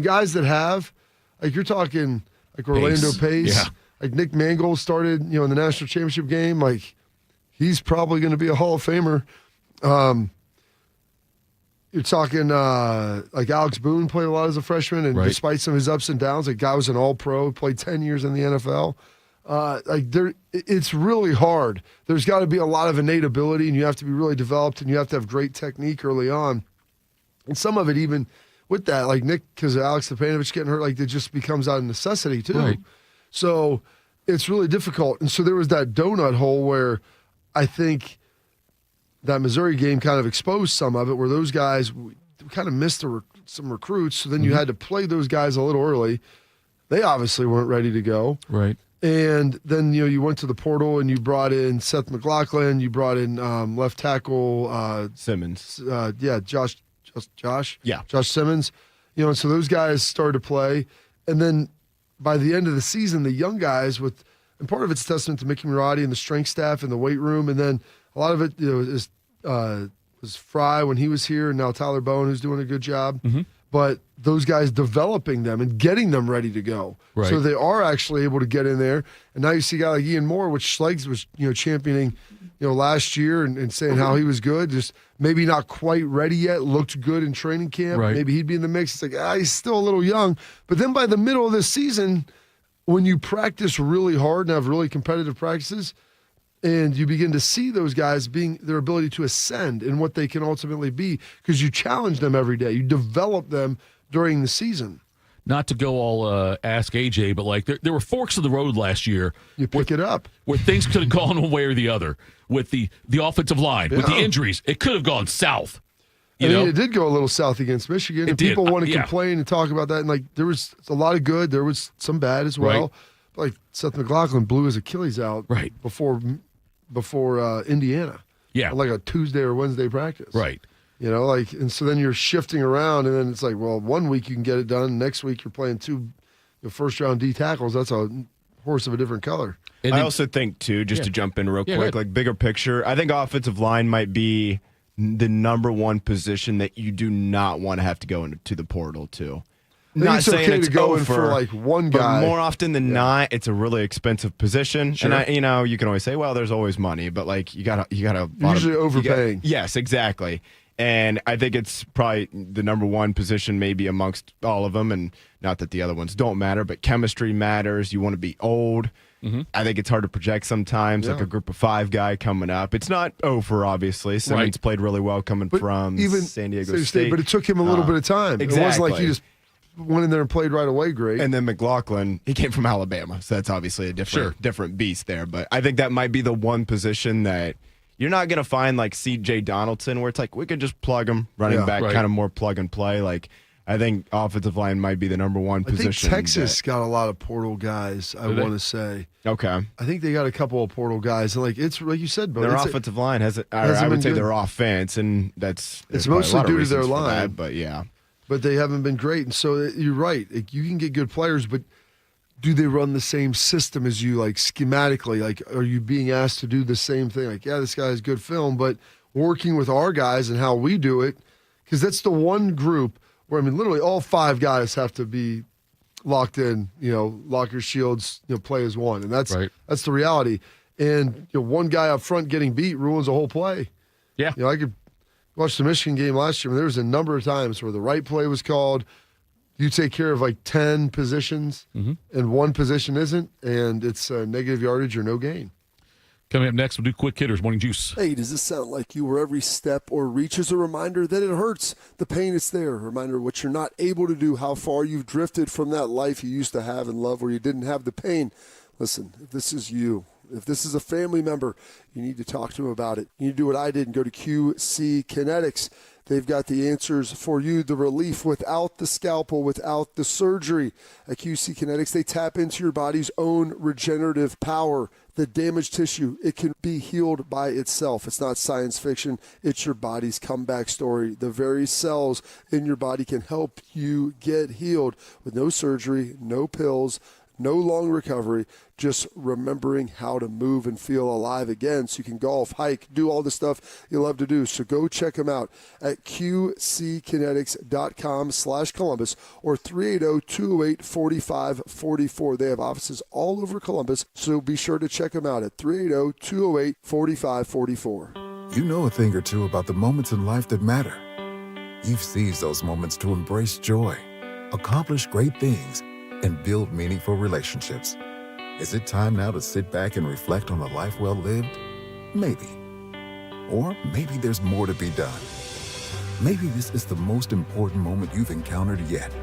Guys that have, like you're talking like Orlando Pace, like Nick Mangold started, in the national championship game. Like he's probably going to be a Hall of Famer. You're talking like Alex Boone played a lot as a freshman, and despite some of his ups and downs, the guy was an All-Pro, played 10 years in the NFL. It's really hard. There's got to be a lot of innate ability, and you have to be really developed, and you have to have great technique early on. And some of it, even with that, like Nick, because of Alex Stepanovich getting hurt, like it just becomes out of necessity too. Right. So it's really difficult. And so there was that donut hole where I think that Missouri game kind of exposed some of it, where those guys kind of missed some recruits. So then you had to play those guys a little early. They obviously weren't ready to go. Right. And then, you went to the portal and you brought in Seth McLaughlin. You brought in left tackle Simmons. Josh Yeah. Simmons. And so those guys started to play. And then by the end of the season, the young guys and part of it's testament to Mickey Marotti and the strength staff and the weight room. And then a lot of it was Fry when he was here, and now Tyler Bowen, who's doing a good job. Mm-hmm. But those guys developing them and getting them ready to go. Right. So they are actually able to get in there. And now you see a guy like Ian Moore, which Schleggs was, championing, last year and saying how he was good, just maybe not quite ready yet, looked good in training camp. Right. Maybe he'd be in the mix. It's like, he's still a little young. But then by the middle of this season, when you practice really hard and have really competitive practices, and you begin to see those guys being their ability to ascend and what they can ultimately be, because you challenge them every day. You develop them during the season. Not to go all ask AJ, but like there were forks in the road last year. You pick it up. Where things could have gone one way or the other with the offensive line, with the injuries. It could have gone south. It did go a little south against Michigan. And people want to complain and talk about that. And like there was a lot of good. There was some bad as well. Right. But like Seth McLaughlin blew his Achilles out before Indiana. Yeah. Like a Tuesday or Wednesday practice. Right. And so then you're shifting around, and then it's like, well, 1 week you can get it done. Next week you're playing 2 first-round D tackles. That's a horse of a different color. And I also think, too, just to jump in real quick, like bigger picture, I think offensive line might be the number one position that you do not want to have to go into the portal to. Not it's saying okay it's to go over, in for like one guy. But more often than not, it's a really expensive position. Sure. And you can always say, well, there's always money, but like you gotta You're usually overpaying. Yes, exactly. And I think it's probably the number one position maybe amongst all of them. And not that the other ones don't matter, but chemistry matters. You want to be old. I think it's hard to project sometimes, like a group of 5 guy coming up. It's not over, obviously. Simmons played really well coming from San Diego State. But it took him a little bit of time. Exactly. It wasn't like he just went in there and played right away great. And then McLaughlin, he came from Alabama, so that's obviously a different beast there. But I think that might be the one position that you're not going to find like C.J. Donaldson, where it's like we could just plug him, running back, kind of more plug and play. Like I think offensive line might be the number one position. I think Texas got a lot of portal guys, I want to say. Okay. I think they got a couple of portal guys. And like it's like you said, Bo, their offensive line hasn't I would say their offense, and it's mostly due to their line. That, but yeah. But they haven't been great. And so you're right. You can get good players, but do they run the same system as you, like schematically? Like, are you being asked to do the same thing? Like, yeah, this guy has good film, but working with our guys and how we do it, because that's the one group where, I mean, literally all 5 guys have to be locked in, lock your shields, play as one. And that's the reality. And one guy up front getting beat ruins a whole play. Yeah. I could watch the Michigan game last year, and there was a number of times where the right play was called. You take care of like 10 positions, and one position isn't, and it's negative yardage or no gain. Coming up next, we'll do quick hitters, morning juice. Hey, does this sound like you where every step or reach is a reminder that it hurts? The pain is there, a reminder of what you're not able to do, how far you've drifted from that life you used to have and love where you didn't have the pain. Listen, if this is you, if this is a family member, you need to talk to them about it. You need to do what I did and go to QC Kinetics. They've got the answers for you, the relief without the scalpel, without the surgery. At QC Kinetics, they tap into your body's own regenerative power. The damaged tissue, it can be healed by itself. It's not science fiction. It's your body's comeback story. The very cells in your body can help you get healed with no surgery, no pills, no long recovery, just remembering how to move and feel alive again so you can golf, hike, do all the stuff you love to do. So go check them out at qckinetics.com/Columbus or 380-208-4544. They have offices all over Columbus, so be sure to check them out at 380-208-4544. You know a thing or two about the moments in life that matter. You've seized those moments to embrace joy, accomplish great things, and build meaningful relationships. Is it time now to sit back and reflect on a life well lived? Maybe. Or maybe there's more to be done. Maybe this is the most important moment you've encountered yet.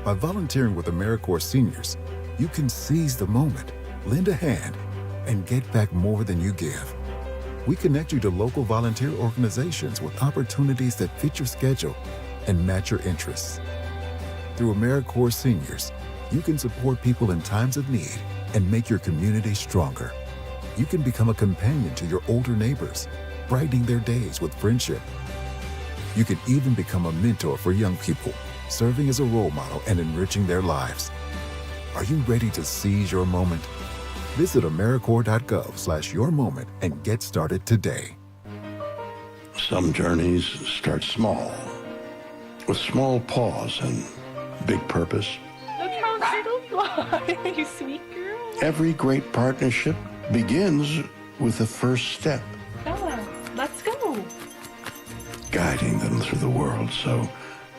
By volunteering with AmeriCorps Seniors, you can seize the moment, lend a hand, and get back more than you give. We connect you to local volunteer organizations with opportunities that fit your schedule and match your interests. Through AmeriCorps Seniors, you can support people in times of need and make your community stronger. You can become a companion to your older neighbors, brightening their days with friendship. You can even become a mentor for young people, serving as a role model and enriching their lives. Are you ready to seize your moment? Visit AmeriCorps.gov/yourmoment and get started today. Some journeys start small, with small pause and big purpose. Look how little fly, you sweet girl. Every great partnership begins with the first step, Bella, let's go. guiding them through the world so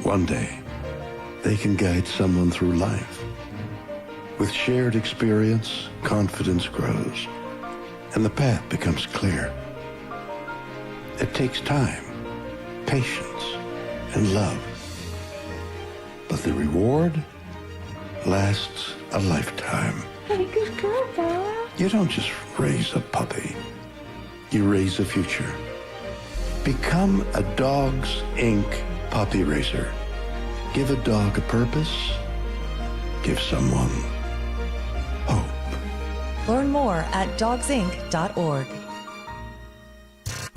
one day they can guide someone through life. With shared experience, confidence grows, and the path becomes clear. It takes time, patience, and love. But the reward lasts a lifetime. Hey, good girl, Bella. You don't just raise a puppy. You raise a future. Become a Dogs Inc. puppy raiser. Give a dog a purpose. Give someone hope. Learn more at dogsinc.org.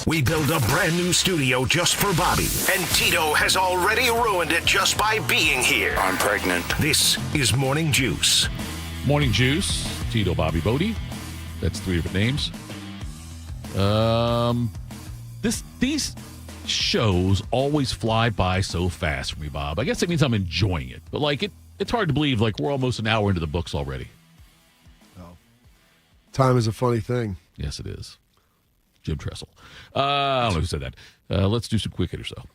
We built a brand new studio just for Bobby, and Tito has already ruined it just by being here. I'm pregnant. This is Morning Juice. Morning Juice, Tito, Bobby, Bodie. That's 3 different names. These shows always fly by so fast for me, Bob. I guess it means I'm enjoying it, but it's hard to believe we're almost an hour into the books already. Time is a funny thing. Yes, it is. Jim Tressel. I don't know who said that. Let's do some quick hitters, though.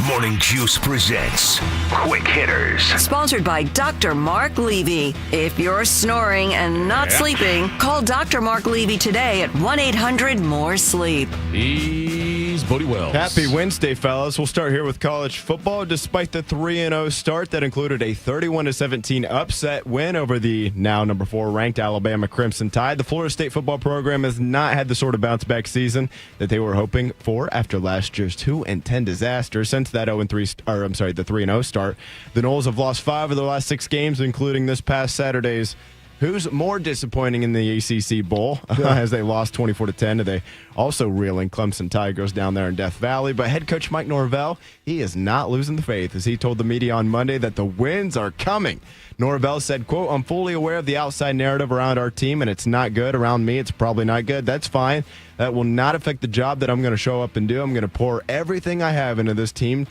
Morning Juice presents Quick Hitters. Sponsored by Dr. Mark Levy. If you're snoring and not sleeping, call Dr. Mark Levy today at 1-800-MORE-SLEEP. He's Bodie Wells. Happy Wednesday, fellas. We'll start here with college football. Despite the 3-0 start that included a 31-17 upset win over the now number 4 ranked Alabama Crimson Tide, the Florida State football program has not had the sort of bounce-back season that they were hoping for after last year's 2-10 disaster. Since that the 3-0 start, the Noles have lost 5 of their last 6 games, including this past Saturday's. Who's more disappointing in the ACC Bowl as they lost 24-10 to the also reeling Clemson Tigers down there in Death Valley. But head coach Mike Norvell, he is not losing the faith as he told the media on Monday that the wins are coming. Norvell said, quote, "I'm fully aware of the outside narrative around our team, and it's not good. Around me, it's probably not good. That's fine. That will not affect the job that I'm going to show up and do. I'm going to pour everything I have into this team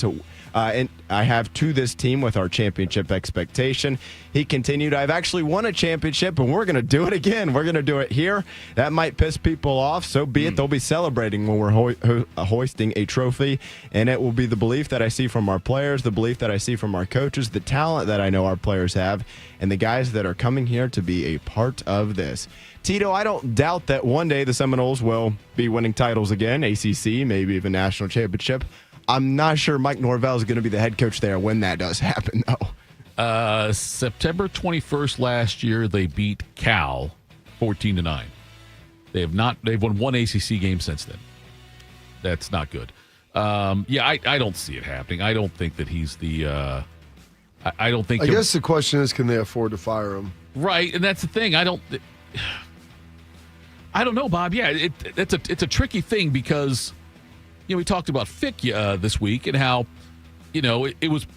and I have to this team with our championship expectation." He continued, "I've actually won a championship, and we're going to do it again. We're going to do it here. That might piss people off. So be it. They'll be celebrating when we're hoisting a trophy, and it will be the belief that I see from our players, the belief that I see from our coaches, the talent that I know our players have, and the guys that are coming here to be a part of this." Tito, I don't doubt that one day the Seminoles will be winning titles again, ACC, maybe even national championship. I'm not sure Mike Norvell is going to be the head coach there when that does happen, though. September 21st last year, they beat Cal 14-9. They've won 1 ACC game since then. That's not good. I don't see it happening. I don't think that he's the. I don't think. I guess the question is, can they afford to fire him? Right, and that's the thing. I don't know, Bob. Yeah, it's a tricky thing because we talked about Fick this week and how it was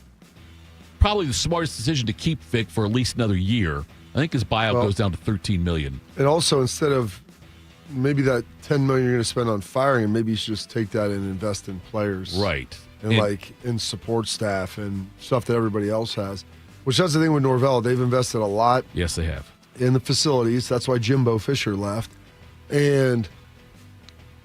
probably the smartest decision to keep Fick for at least another year. I think his buyout goes down to $13 million. And also, instead of maybe that $10 million you're going to spend on firing him, maybe you should just take that and invest in players, right? And in support staff and stuff that everybody else has. Which that's the thing with Norvell. They've invested a lot. Yes, they have. In the facilities. That's why Jimbo Fisher left. And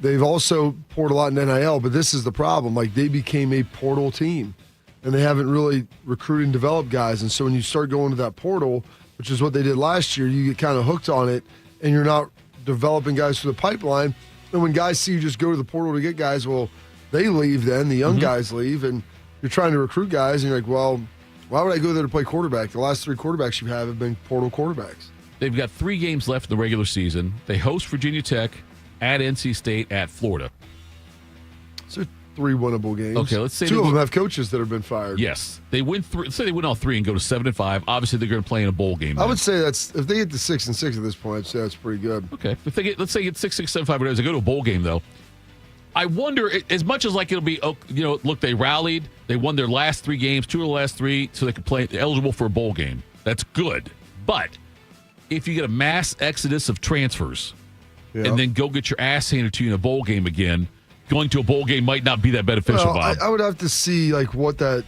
they've also poured a lot in NIL, but this is the problem. They became a portal team, and they haven't really recruited and developed guys. And so when you start going to that portal, which is what they did last year, you get kind of hooked on it, and you're not developing guys through the pipeline. And when guys see you just go to the portal to get guys, well, they leave then. The young guys leave, and you're trying to recruit guys, and you're like, well, why would I go there to play quarterback? The last 3 quarterbacks you have been portal quarterbacks. They've got 3 games left in the regular season. They host Virginia Tech, at NC State, at Florida. So 3 winnable games. Okay, let's say 2 of them have coaches that have been fired. Yes, they win. Say they win all 3 and go to 7-5. Obviously, they're going to play in a bowl game. I would say if they get to 6-6 at this point, I'd say that's pretty good. Okay, let's say it's 6-6, 7-5. Whatever. They go to a bowl game though. I wonder, as much as it'll be, look, they rallied. They won their last 3 games, 2 of the last 3, so they could play eligible for a bowl game. That's good, but if you get a mass exodus of transfers and then go get your ass handed to you in a bowl game again, going to a bowl game might not be that beneficial, Bob. I would have to see what that.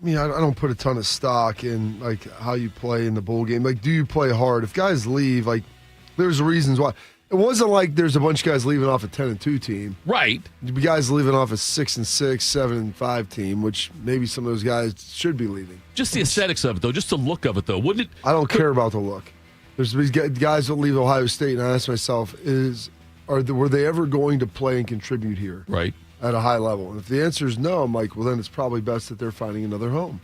I mean, I don't put a ton of stock in how you play in the bowl game. Do you play hard? If guys leave, there's reasons why. It wasn't like there's a bunch of guys leaving off a 10-2 team, right? Guys leaving off a 6-6, 7-5 team, which maybe some of those guys should be leaving. Just the aesthetics of it, though. Just the look of it, though. Wouldn't it? I don't care about the look. There's these guys that leave Ohio State, and I ask myself, were they ever going to play and contribute here? Right. At a high level. And if the answer is no, I'm like, well, then it's probably best that they're finding another home.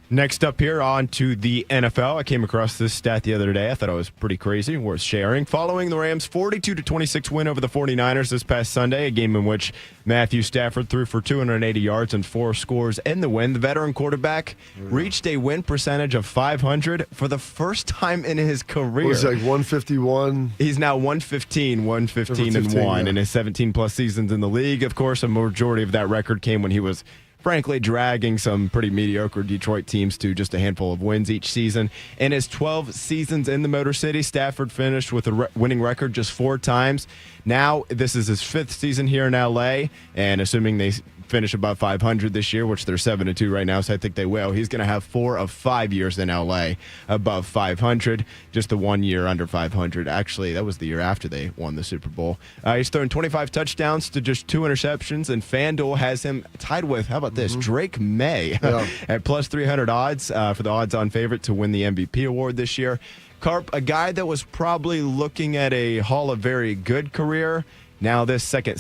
Next up here, on to the NFL. I came across this stat the other day. I thought it was pretty crazy, worth sharing. Following the Rams' 42-26 win over the 49ers this past Sunday, a game in which Matthew Stafford threw for 280 yards and 4 scores in the win, the veteran quarterback reached a win percentage of .500 for the first time in his career. It was 151. He's now 115 and in his 17-plus seasons in the league. Of course, a majority of that record came when he was frankly dragging some pretty mediocre Detroit teams to just a handful of wins each season. In his 12 seasons in the Motor City, Stafford finished with a winning record just 4 times. Now, this is his 5th season here in L.A., and assuming they finish above 500 this year, which they're 7-2 right now, so I think they will. He's going to have 4 of 5 years in LA above 500, just the 1 year under 500. Actually, that was the year after they won the Super Bowl. He's thrown 25 touchdowns to just 2 interceptions, and FanDuel has him tied with, how about this, Drake May at plus 300 odds for the odds-on favorite to win the MVP award this year. Carp, a guy that was probably looking at a Hall of Very Good career. Now this second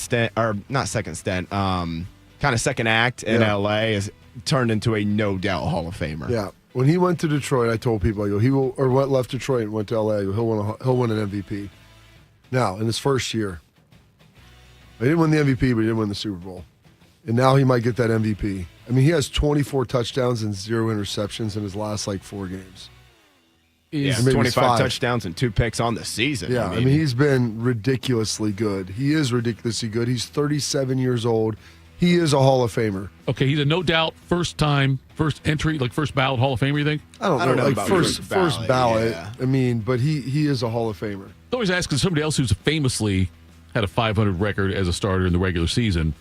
act in LA is turned into a no doubt Hall of Famer. Yeah. When he went to Detroit, I told people, I go, left Detroit and went to LA, he'll win an MVP. Now, in his first year, he didn't win the MVP, but he didn't win the Super Bowl. And now he might get that MVP. I mean, he has 24 touchdowns and 0 interceptions in his last 4 games. Yeah, 25 touchdowns and 2 picks on the season. Yeah, I mean, he's been ridiculously good. He is ridiculously good. He's 37 years old. He is a Hall of Famer. Okay, he's a no doubt first entry, first ballot Hall of Famer, you think? I don't know about first ballot. Yeah. I mean, but he is a Hall of Famer. I always ask because somebody else who's famously had a 500 record as a starter in the regular season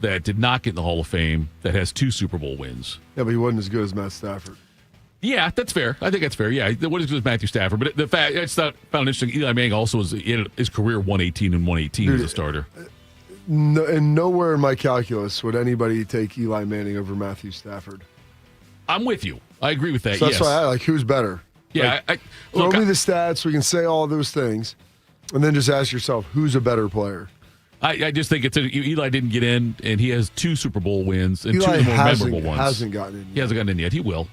that did not get in the Hall of Fame that has 2 Super Bowl wins. Yeah, but he wasn't as good as Matt Stafford. Yeah, that's fair. I think that's fair. Yeah, what is with Matthew Stafford? But the fact I found interesting. Eli Manning also was in his career 118 and 118 as a starter. And nowhere in my calculus would anybody take Eli Manning over Matthew Stafford. I'm with you. I agree with that. So that's why I who's better. Yeah, throw me the stats. We can say all those things, and then just ask yourself who's a better player. I just think Eli didn't get in, and he has 2 Super Bowl wins and Eli 2 of the more memorable ones. Hasn't gotten in yet. He hasn't gotten in yet. He will.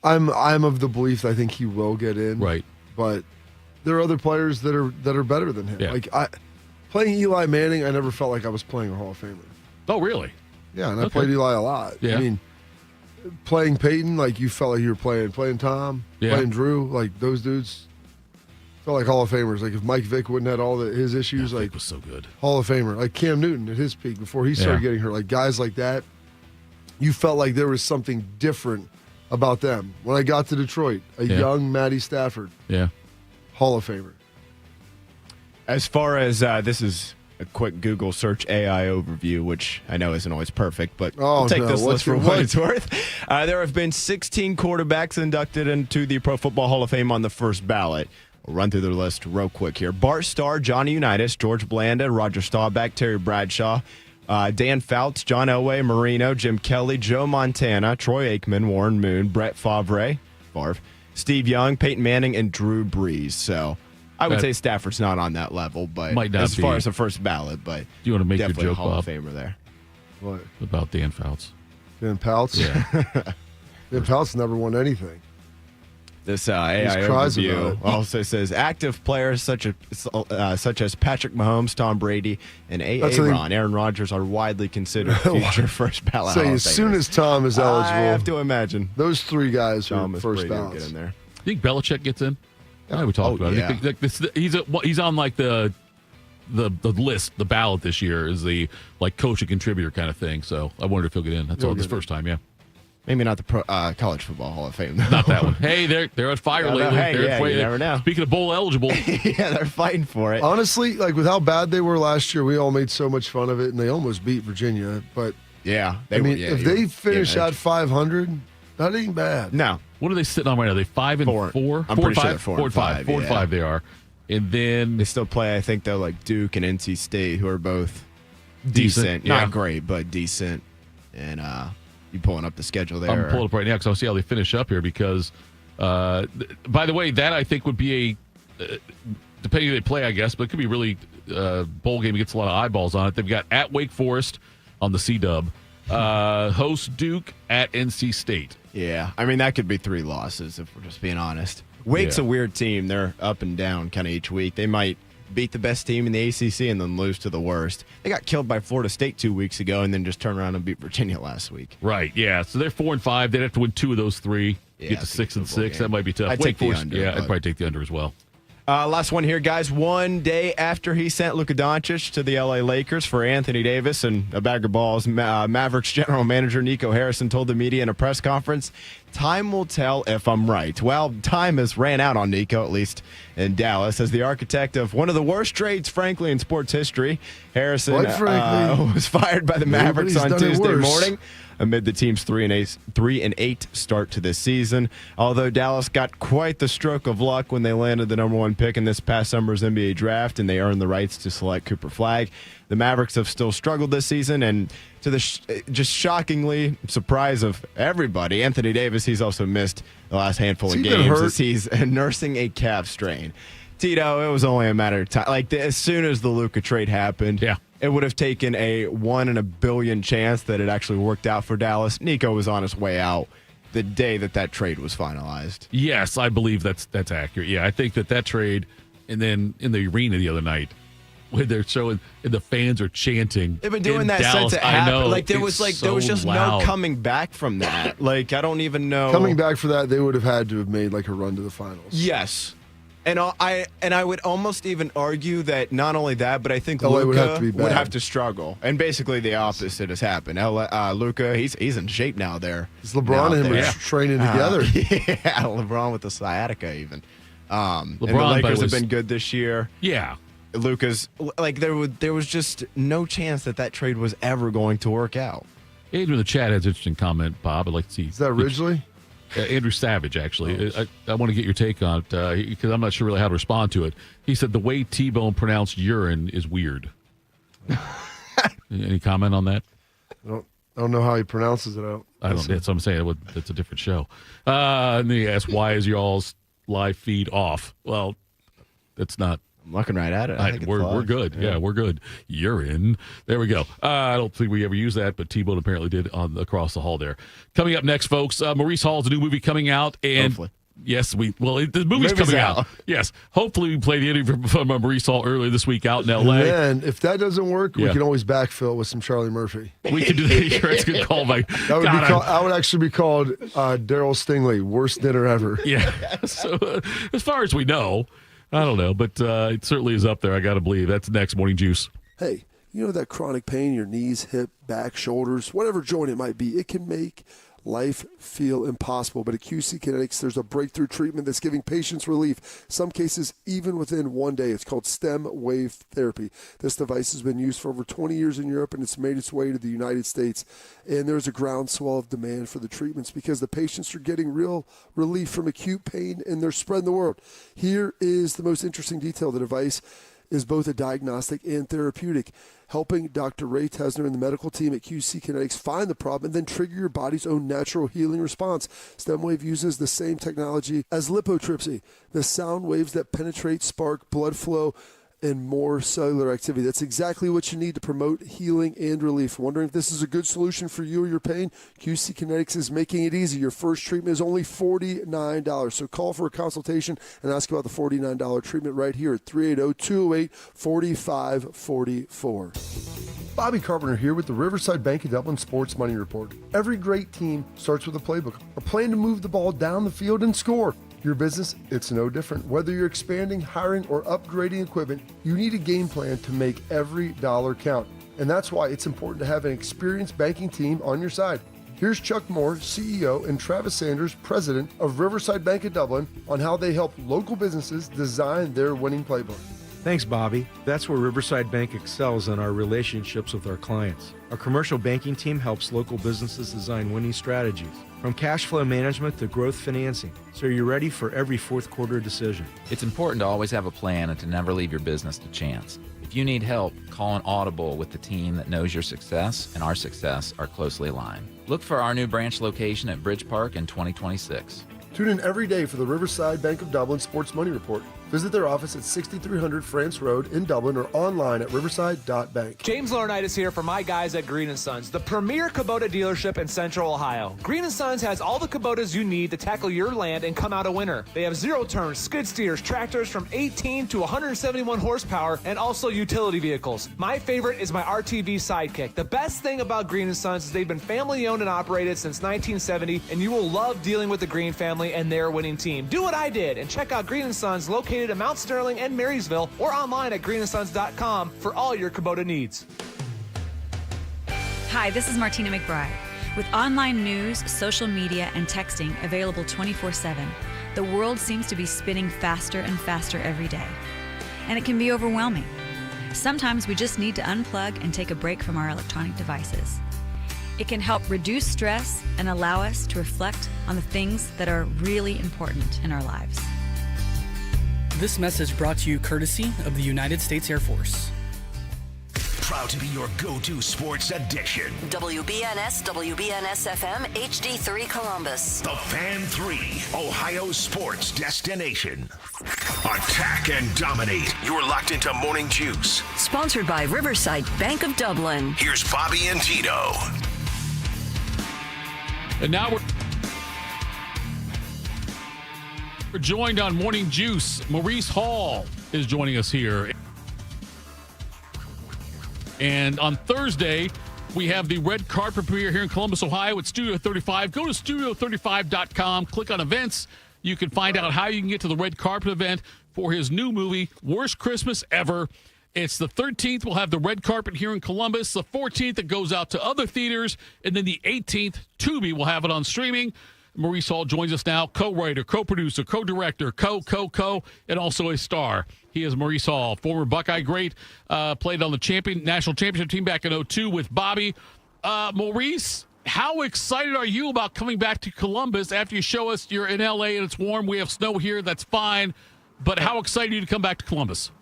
I'm of the belief that I think he will get in. Right. But there are other players that are better than him. Yeah. Playing Eli Manning, I never felt like I was playing a Hall of Famer. Oh, really? Yeah, and I played Eli a lot. Yeah. I mean, playing Peyton, you felt like you were playing Tom, playing Drew, those dudes felt like Hall of Famers. If Mike Vick wouldn't have had all his issues, Vick was so good. Hall of Famer. Like Cam Newton at his peak before he started getting hurt. Guys like that, you felt like there was something different about them. When I got to Detroit, a young Matty Stafford, Hall of Famer. As far as this is a quick Google search AI overview, which I know isn't always perfect, but we'll take this list for what it's worth. There have been 16 quarterbacks inducted into the Pro Football Hall of Fame on the first ballot. We'll run through the list real quick here. Bart Starr, Johnny Unitas, George Blanda, Roger Staubach, Terry Bradshaw, Dan Fouts, John Elway, Marino, Jim Kelly, Joe Montana, Troy Aikman, Warren Moon, Brett Favre, Steve Young, Peyton Manning, and Drew Brees. So I would say Stafford's not on that level, but as far as the first ballot, but do you want to make your joke, Hall Bob? of Famer there. What? About Dan Fouts. Dan Fouts? Yeah. Dan Fouts never won anything. This AI overview also says active players such as Patrick Mahomes, Tom Brady, and Aaron Rodgers are widely considered future first ballot. So as soon as Tom is eligible, I have to imagine those 3 guys are first ballots. Get in there. You think Belichick gets in? We talked about it. He's on the list, the ballot this year is the coach and contributor kind of thing. So I wondered if he'll get in. That's all. This first time, yeah. Maybe not the College Football Hall of Fame. Not that one. Hey, they're on fire lately. You never know. Speaking of bowl eligible. Yeah, they're fighting for it. Honestly, with how bad they were last year, we all made so much fun of it, and they almost beat Virginia. But if they finish at 500, that ain't bad. No. What are they sitting on right now? Are they 5-4? I'm pretty sure they're 4 and 5. 4 and 5 they are. And then they still play, I think, though, Duke and NC State, who are both decent. Not great, but decent. And you pulling up the schedule there? I'm pulling up right now because I'll see how they finish up here because, by the way, that I think would be depending who they play, I guess, but it could be really bowl game. It gets a lot of eyeballs on it. They've got at Wake Forest on the C-Dub, host Duke at NC State. Yeah, I mean, that could be 3 losses if we're just being honest. Wake's a weird team. They're up and down kind of each week. They might beat the best team in the ACC and then lose to the worst. They got killed by Florida State 2 weeks ago and then just turned around and beat Virginia last week. Right, yeah. So they're 4 and 5. They'd have to win 2 of those 3. Get to 6 and 6. That might be tough. I'd take the under. Yeah, I'd probably take the under as well. Last one here, guys. One day after he sent Luka Doncic to the LA Lakers for Anthony Davis and a bag of balls, Mavericks general manager Nico Harrison told the media in a press conference, "Time will tell if I'm right." Well, time has ran out on Nico, at least in Dallas. As the architect of one of the worst trades, frankly, in sports history, Harrison was fired by the Mavericks on Tuesday morning amid the team's 3-8 start to this season. Although Dallas got quite the stroke of luck when they landed the number 1 pick in this past summer's NBA draft, and they earned the rights to select Cooper Flagg, the Mavericks have still struggled this season, and to the just shockingly surprise of everybody, Anthony Davis, he's also missed the last handful of games as he's nursing a calf strain. Tito, it was only a matter of time. Like, as soon as the Luka trade happened, it would have taken a 1 in a billion chance that it actually worked out for Dallas. Nico was on his way out the day that trade was finalized. Yes, I believe that's accurate. Yeah, I think that trade, and then in the arena the other night, when they're showing and the fans are chanting. They've been doing that Dallas, since it happened. I know, like there was just loud. no coming back from that. Like, I don't even know. Coming back for that, they would have had to have made like a run to the finals. Yes. And I would almost even argue that not only that, but I think LA Luka would have to struggle. And basically the opposite has happened. Luka, he's in shape now there. It's LeBron and him are training together. Yeah, LeBron with the sciatica even. And the Lakers have been good this year. Yeah. Luka's, like, there was just no chance that trade was ever going to work out. Andrew in the chat has an interesting comment, Bob. I'd like to see. Is that Ridgely? Andrew Savage, actually. I want to get your take on it because I'm not sure really how to respond to it. He said the way T-Bone pronounced urine is weird. Any comment on that? I don't know how he pronounces it out. I don't. That's what I'm saying. It's a different show. And then he asked, "Why is y'all's live feed off?" Well, that's not. I'm looking right at it. We're good. Yeah, we're good. Urine. There we go. I don't think we ever used that, but T-Bone apparently did across the hall there. Coming up next, folks, Maurice Hall's a new movie coming out, and hopefully. Yes, the movie's coming out. Yes, hopefully we play the interview from Maurice Hall earlier this week out in L.A. And if that doesn't work, we can always backfill with some Charlie Murphy. We can do that. That's a good call, Mike. I would actually be called Daryl Stingley, worst dinner ever. Yeah. So as far as we know, I don't know, but it certainly is up there. I got to believe. That's next. Morning Juice. Hey, you know that chronic pain in your knees, hip, back, shoulders, whatever joint it might be, it can make life feel impossible. But at QC Kinetics, there's a breakthrough treatment that's giving patients relief, some cases even within 1 day. It's called stem wave therapy. This device has been used for over 20 years in Europe, and it's made its way to the United States. And there's a groundswell of demand for the treatments because the patients are getting real relief from acute pain, and they're spreading the word. Here is the most interesting detail. The device is both a diagnostic and therapeutic, helping Dr. Ray Tesner and the medical team at QC Kinetics find the problem and then trigger your body's own natural healing response. StemWave uses the same technology as lithotripsy, the sound waves that penetrate, spark blood flow, and more cellular activity. That's exactly what you need to promote healing and relief. Wondering if this is a good solution for you or your pain? QC Kinetics is making it easy. Your first treatment is only $49. So call for a consultation and ask about the $49 treatment right here at 380-208-4544. Bobby Carpenter here with the Riverside Bank of Dublin Sports Money Report. Every great team starts with a playbook, a plan to move the ball down the field and score. Your business, it's no different. Whether you're expanding, hiring, or upgrading equipment, you need a game plan to make every dollar count. And that's why it's important to have an experienced banking team on your side. Here's Chuck Moore, CEO, and Travis Sanders, President of Riverside Bank of Dublin, on how they help local businesses design their winning playbook. Thanks, Bobby. That's where Riverside Bank excels in our relationships with our clients. Our commercial banking team helps local businesses design winning strategies, from cash flow management to growth financing, so you're ready for every fourth quarter decision. It's important to always have a plan and to never leave your business to chance. If you need help, call an audible with the team that knows your success and our success are closely aligned. Look for our new branch location at Bridge Park in 2026. Tune in every day for the Riverside Bank of Dublin Sports Money Report. Visit their office at 6300 France Road in Dublin or online at riverside.bank. James Laurinaitis here for my guys at Green & Sons, the premier Kubota dealership in Central Ohio. Green & Sons has all the Kubotas you need to tackle your land and come out a winner. They have zero-turn skid steers, tractors from 18 to 171 horsepower, and also utility vehicles. My favorite is my RTV Sidekick. The best thing about Green & Sons is they've been family-owned and operated since 1970, and you will love dealing with the Green family and their winning team. Do what I did and check out Green & Sons located located in Mount Sterling and Marysville, or online at greenandsons.com for all your Kubota needs. Hi, this is Martina McBride. With online news, social media, and texting available 24/7, the world seems to be spinning faster and faster every day. And it can be overwhelming. Sometimes we just need to unplug and take a break from our electronic devices. It can help reduce stress and allow us to reflect on the things that are really important in our lives. This message brought to you courtesy of the United States Air Force. Proud to be your go-to sports addiction. WBNS, WBNS FM, HD3 Columbus. The Fan 3, Ohio's sports destination. Attack and dominate. You're locked into Morning Juice. Sponsored by Riverside Bank of Dublin. Here's Bobby and Tito. And now we're joined on Morning Juice. Maurice Hall is joining us here. And on Thursday, we have the red carpet premiere here in Columbus, Ohio at Studio 35. Go to studio35.com, click on events. You can find out how you can get to the red carpet event for his new movie, Worst Christmas Ever. It's the 13th. We'll have the red carpet here in Columbus. The 14th, it goes out to other theaters. And then the 18th, Tubi will have it on streaming. Maurice Hall joins us now, co-writer, co-producer, co-director, and also a star. He is Maurice Hall, former Buckeye great, played on the national championship team back in 2002 with Bobby. Maurice, how excited are you about coming back to Columbus after you show us you're in L.A. and it's warm? We have snow here. That's fine. But how excited are you to come back to Columbus?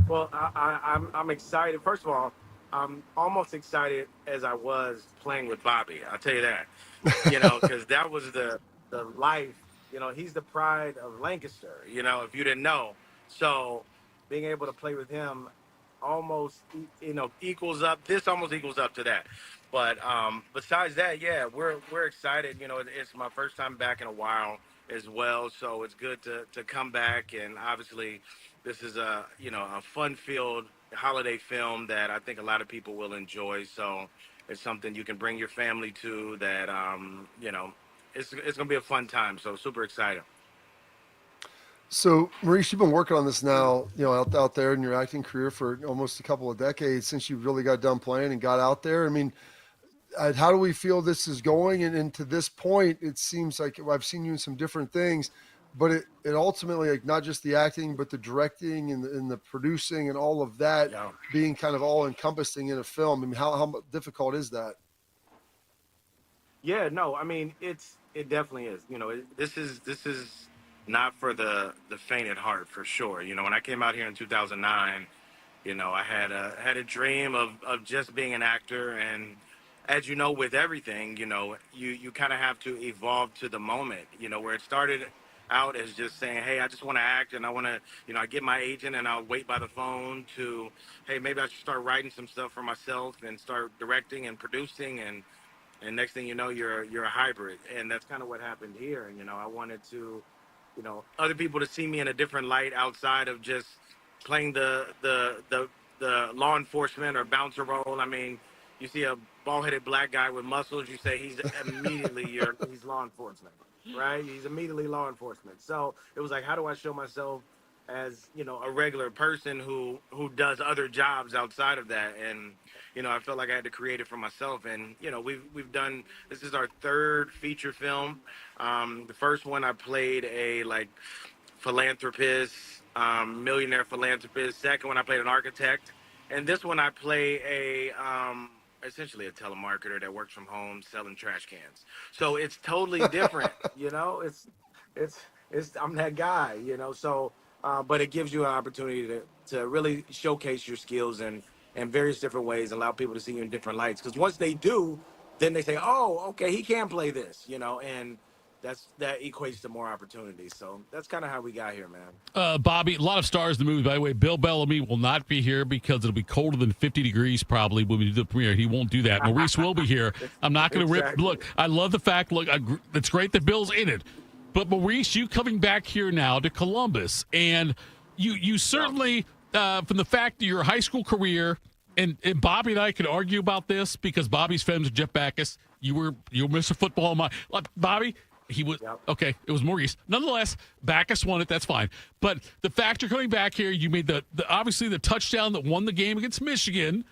Well, I'm excited. First of all, I'm almost excited as I was playing with Bobby. I'll tell you that. Because that was the life. He's the pride of Lancaster, if you didn't know. So being able to play with him almost, equals up. This almost equals up to that. But besides that, yeah, we're excited. It's my first time back in a while as well. So it's good to come back. And obviously this is a fun-filled holiday film that I think a lot of people will enjoy. So it's something you can bring your family to that, it's going to be a fun time. So super excited. So, Maurice, you've been working on this now, out there in your acting career for almost a couple of decades since you really got done playing and got out there. I mean, how do we feel this is going? And to this point, it seems like I've seen you in some different things, but it ultimately, like, not just the acting, but the directing and the producing and all of that being kind of all encompassing in a film. I mean, how difficult is that? Yeah, no, I mean, it definitely is. This is not for the faint at heart, for sure. When I came out here in 2009, I had a dream of just being an actor. And as you know, with everything, you kind of have to evolve to the moment, where it started out as just saying, hey, I just want to act, and I want to, I get my agent and I'll wait by the phone, to, hey, maybe I should start writing some stuff for myself and start directing and producing, and next thing you know, you're a hybrid. And that's kind of what happened here. And I wanted to, other people to see me in a different light outside of just playing the law enforcement or bouncer role. I mean, you see a bald-headed black guy with muscles, you say he's immediately he's law enforcement. Right? He's immediately law enforcement. So it was like, how do I show myself as, a regular person who does other jobs outside of that? And, I felt like I had to create it for myself. And, we've done, this is our third feature film. The first one, I played a philanthropist, millionaire philanthropist. Second one, I played an architect. And this one, I play essentially a telemarketer that works from home selling trash cans. So it's totally different, it's I'm that guy, so, but it gives you an opportunity to really showcase your skills in various different ways, allow people to see you in different lights. Because once they do, then they say, oh, okay, he can play this, and that equates to more opportunities. So that's kind of how we got here, man. Bobby, a lot of stars in the movie. By the way, Bill Bellamy will not be here because it'll be colder than 50 degrees probably when we do the premiere. He won't do that. Maurice will be here. I'm not going to rip. Look, I love the fact. Look, it's great that Bill's in it. But Maurice, you coming back here now to Columbus, and you certainly, from the fact that your high school career, and Bobby and I could argue about this because Bobby's friends with Jeff Backus. You were Mr. Football. Bobby, He was okay. It was Maurice. Nonetheless, Backus won it. That's fine. But the fact you're coming back here, you made the obviously the touchdown that won the game against Michigan.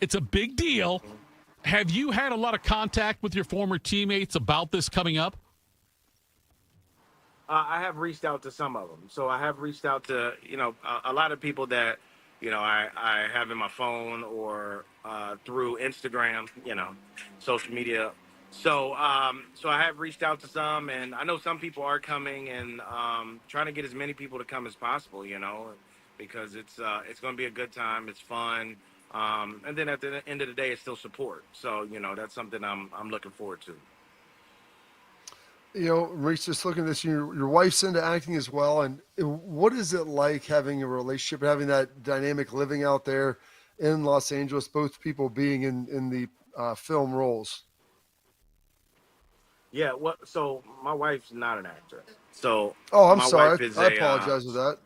It's a big deal. Have you had a lot of contact with your former teammates about this coming up? I have reached out to some of them. So I have reached out to, a lot of people that, I have in my phone or through Instagram, social media. So so I have reached out to some, and I know some people are coming and trying to get as many people to come as possible, because it's going to be a good time. It's fun. And then at the end of the day, it's still support. So, that's something I'm looking forward to. Maurice, just looking at this, your wife's into acting as well. And what is it like having a relationship, having that dynamic living out there in Los Angeles, both people being in the film roles? Yeah, so my wife's not an actor. So I'm my sorry. wife is I apologize with that.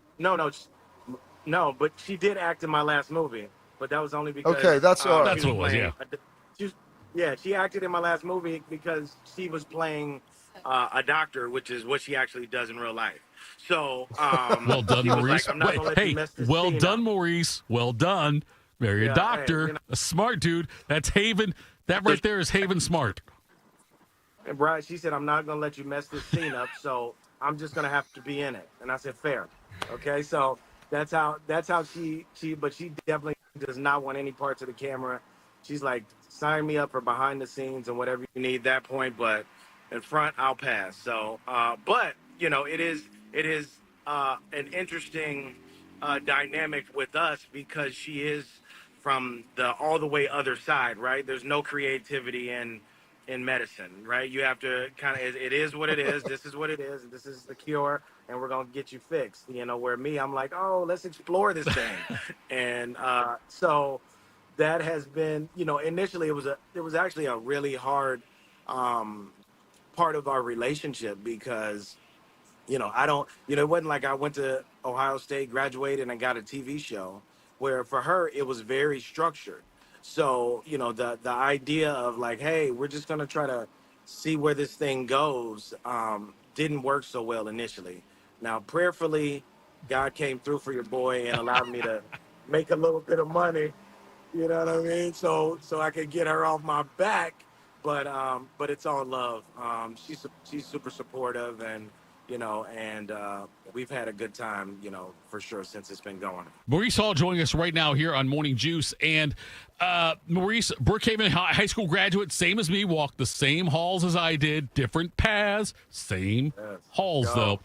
No, but she did act in my last movie. But that was only because that's all right. That's what it was, yeah. She acted in my last movie because she was playing a doctor, which is what she actually does in real life. So well done, Maurice. Well done, up. Maurice. Well done. Marry a doctor, a smart dude. That's Haven. That right there is Haven smart. And Brian, she said, I'm not going to let you mess this scene up, so I'm just going to have to be in it. And I said, fair. Okay, so that's how she definitely does not want any parts of the camera. She's like, sign me up for behind the scenes and whatever you need that point, but in front, I'll pass. So, but, it is an interesting dynamic with us because she is from the all the way other side, right? There's no creativity in medicine, right? You have to kind of, it is what it is. This is what it is. This is the cure, and we're going to get you fixed. Where me, I'm like, oh, let's explore this thing. And so that has been, initially it was actually a really hard part of our relationship because, it wasn't like I went to Ohio State, graduated, and I got a TV show, where for her, it was very structured. So, the idea of like, hey, we're just going to try to see where this thing goes didn't work so well initially. Now, prayerfully, God came through for your boy and allowed me to make a little bit of money, you know what I mean? So I could get her off my back, but it's all love. She's super supportive and, we've had a good time, for sure, since it's been going. Maurice Hall joining us right now here on Morning Juice. And Maurice, Brookhaven High School graduate, same as me, walked the same halls as I did, different paths, same halls, though.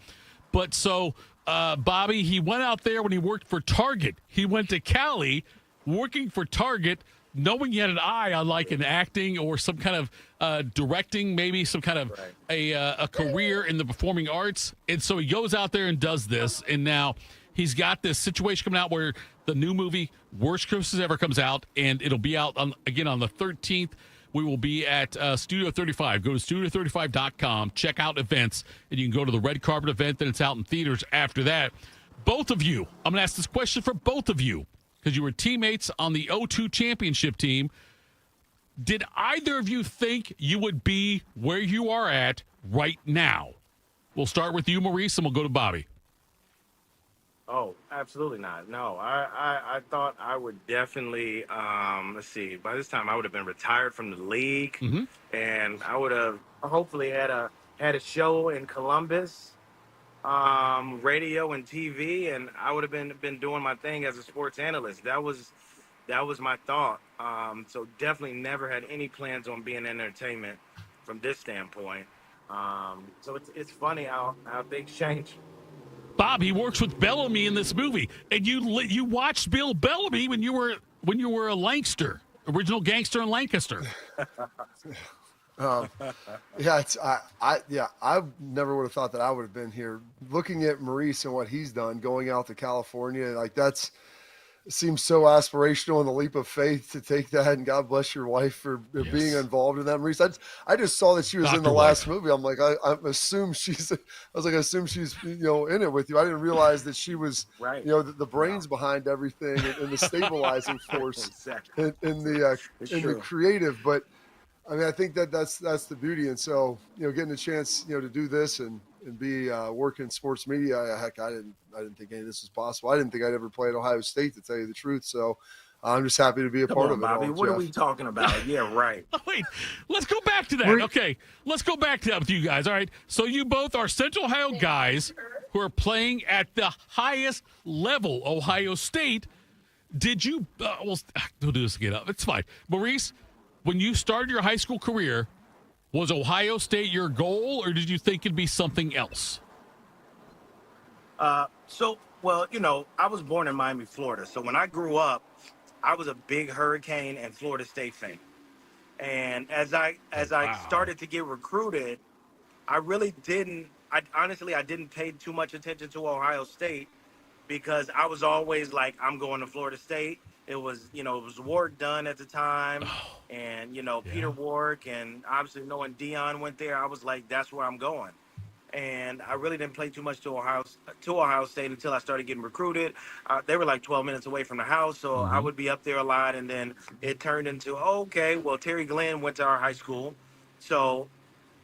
But so Bobby, he went out there when he worked for Target. He went to Cali working for Target, knowing he had an eye on like an acting or some kind of directing, maybe some kind of a career in the performing arts. And so he goes out there and does this. And now he's got this situation coming out where the new movie, Worst Christmas Ever, comes out. And it'll be out again on the 13th. We will be at Studio 35. Go to studio35.com, check out events, and you can go to the red carpet event. Then it's out in theaters after that. Both of you, I'm going to ask this question for both of you, because you were teammates on the 02 championship team. Did either of you think you would be where you are at right now? We'll start with you, Maurice, and we'll go to Bobby. Oh, absolutely not. No, I thought I would definitely, let's see, by this time I would have been retired from the league, and I would have hopefully had a show in Columbus, radio and TV, and I would have been doing my thing as a sports analyst. That was my thought. So definitely never had any plans on being in entertainment from this standpoint. So it's funny how things change. Bob, he works with Bellamy in this movie, and you watched Bill Bellamy when you were a Lancaster, original gangster in Lancaster. I never would have thought that I would have been here. Looking at Maurice and what he's done, going out to California, like seems so aspirational and the leap of faith to take that. And God bless your wife for being involved in that, Maurice. I just saw that she was in the last movie. I'm like, I assume she's in it with you. I didn't realize that she was the brains behind everything and the stabilizing force in the creative. But I mean, I think that's the beauty. And so, getting a chance, to do this and be working in sports media, heck, I didn't think any of this was possible. I didn't think I'd ever play at Ohio State, to tell you the truth. So I'm just happy to be a part of it. Bobby, what are we talking about? Yeah, right. Wait, let's go back to that. Okay, let's go back to that with you guys. All right, so you both are Central Ohio guys who are playing at the highest level, Ohio State. Did you we'll do this again. It's fine. Maurice, when you started your high school career, was Ohio State your goal, or did you think it'd be something else? Well, I was born in Miami, Florida. So when I grew up, I was a big Hurricane and Florida State fan. And as I started to get recruited, I didn't pay too much attention to Ohio State, because I was always like, I'm going to Florida State. It was Warwick Dunn at the time, and Peter Warwick, and obviously knowing Dion went there, I was like, that's where I'm going. And I really didn't play too much to Ohio State until I started getting recruited. They were like 12 minutes away from the house, so I would be up there a lot. And then it turned into, Terry Glenn went to our high school. So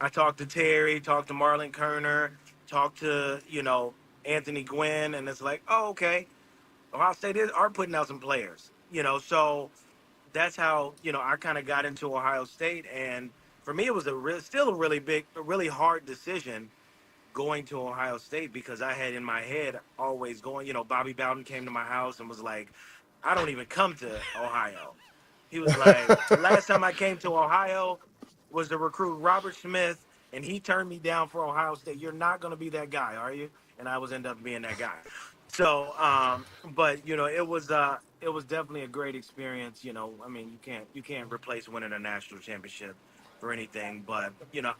I talked to Terry, talked to Marlon Kerner, talked to, Anthony Gwynn, and it's like, Ohio State are putting out some players, so that's how, I kind of got into Ohio State. And for me, it was still a really hard decision going to Ohio State, because I had in my head always going, Bobby Bowden came to my house and was like, I don't even come to Ohio. He was like, the last time I came to Ohio was to recruit Robert Smith, and he turned me down for Ohio State. You're not going to be that guy, are you? And I was end up being that guy. So, but it was definitely a great experience. I mean, you can't replace winning a national championship for anything. But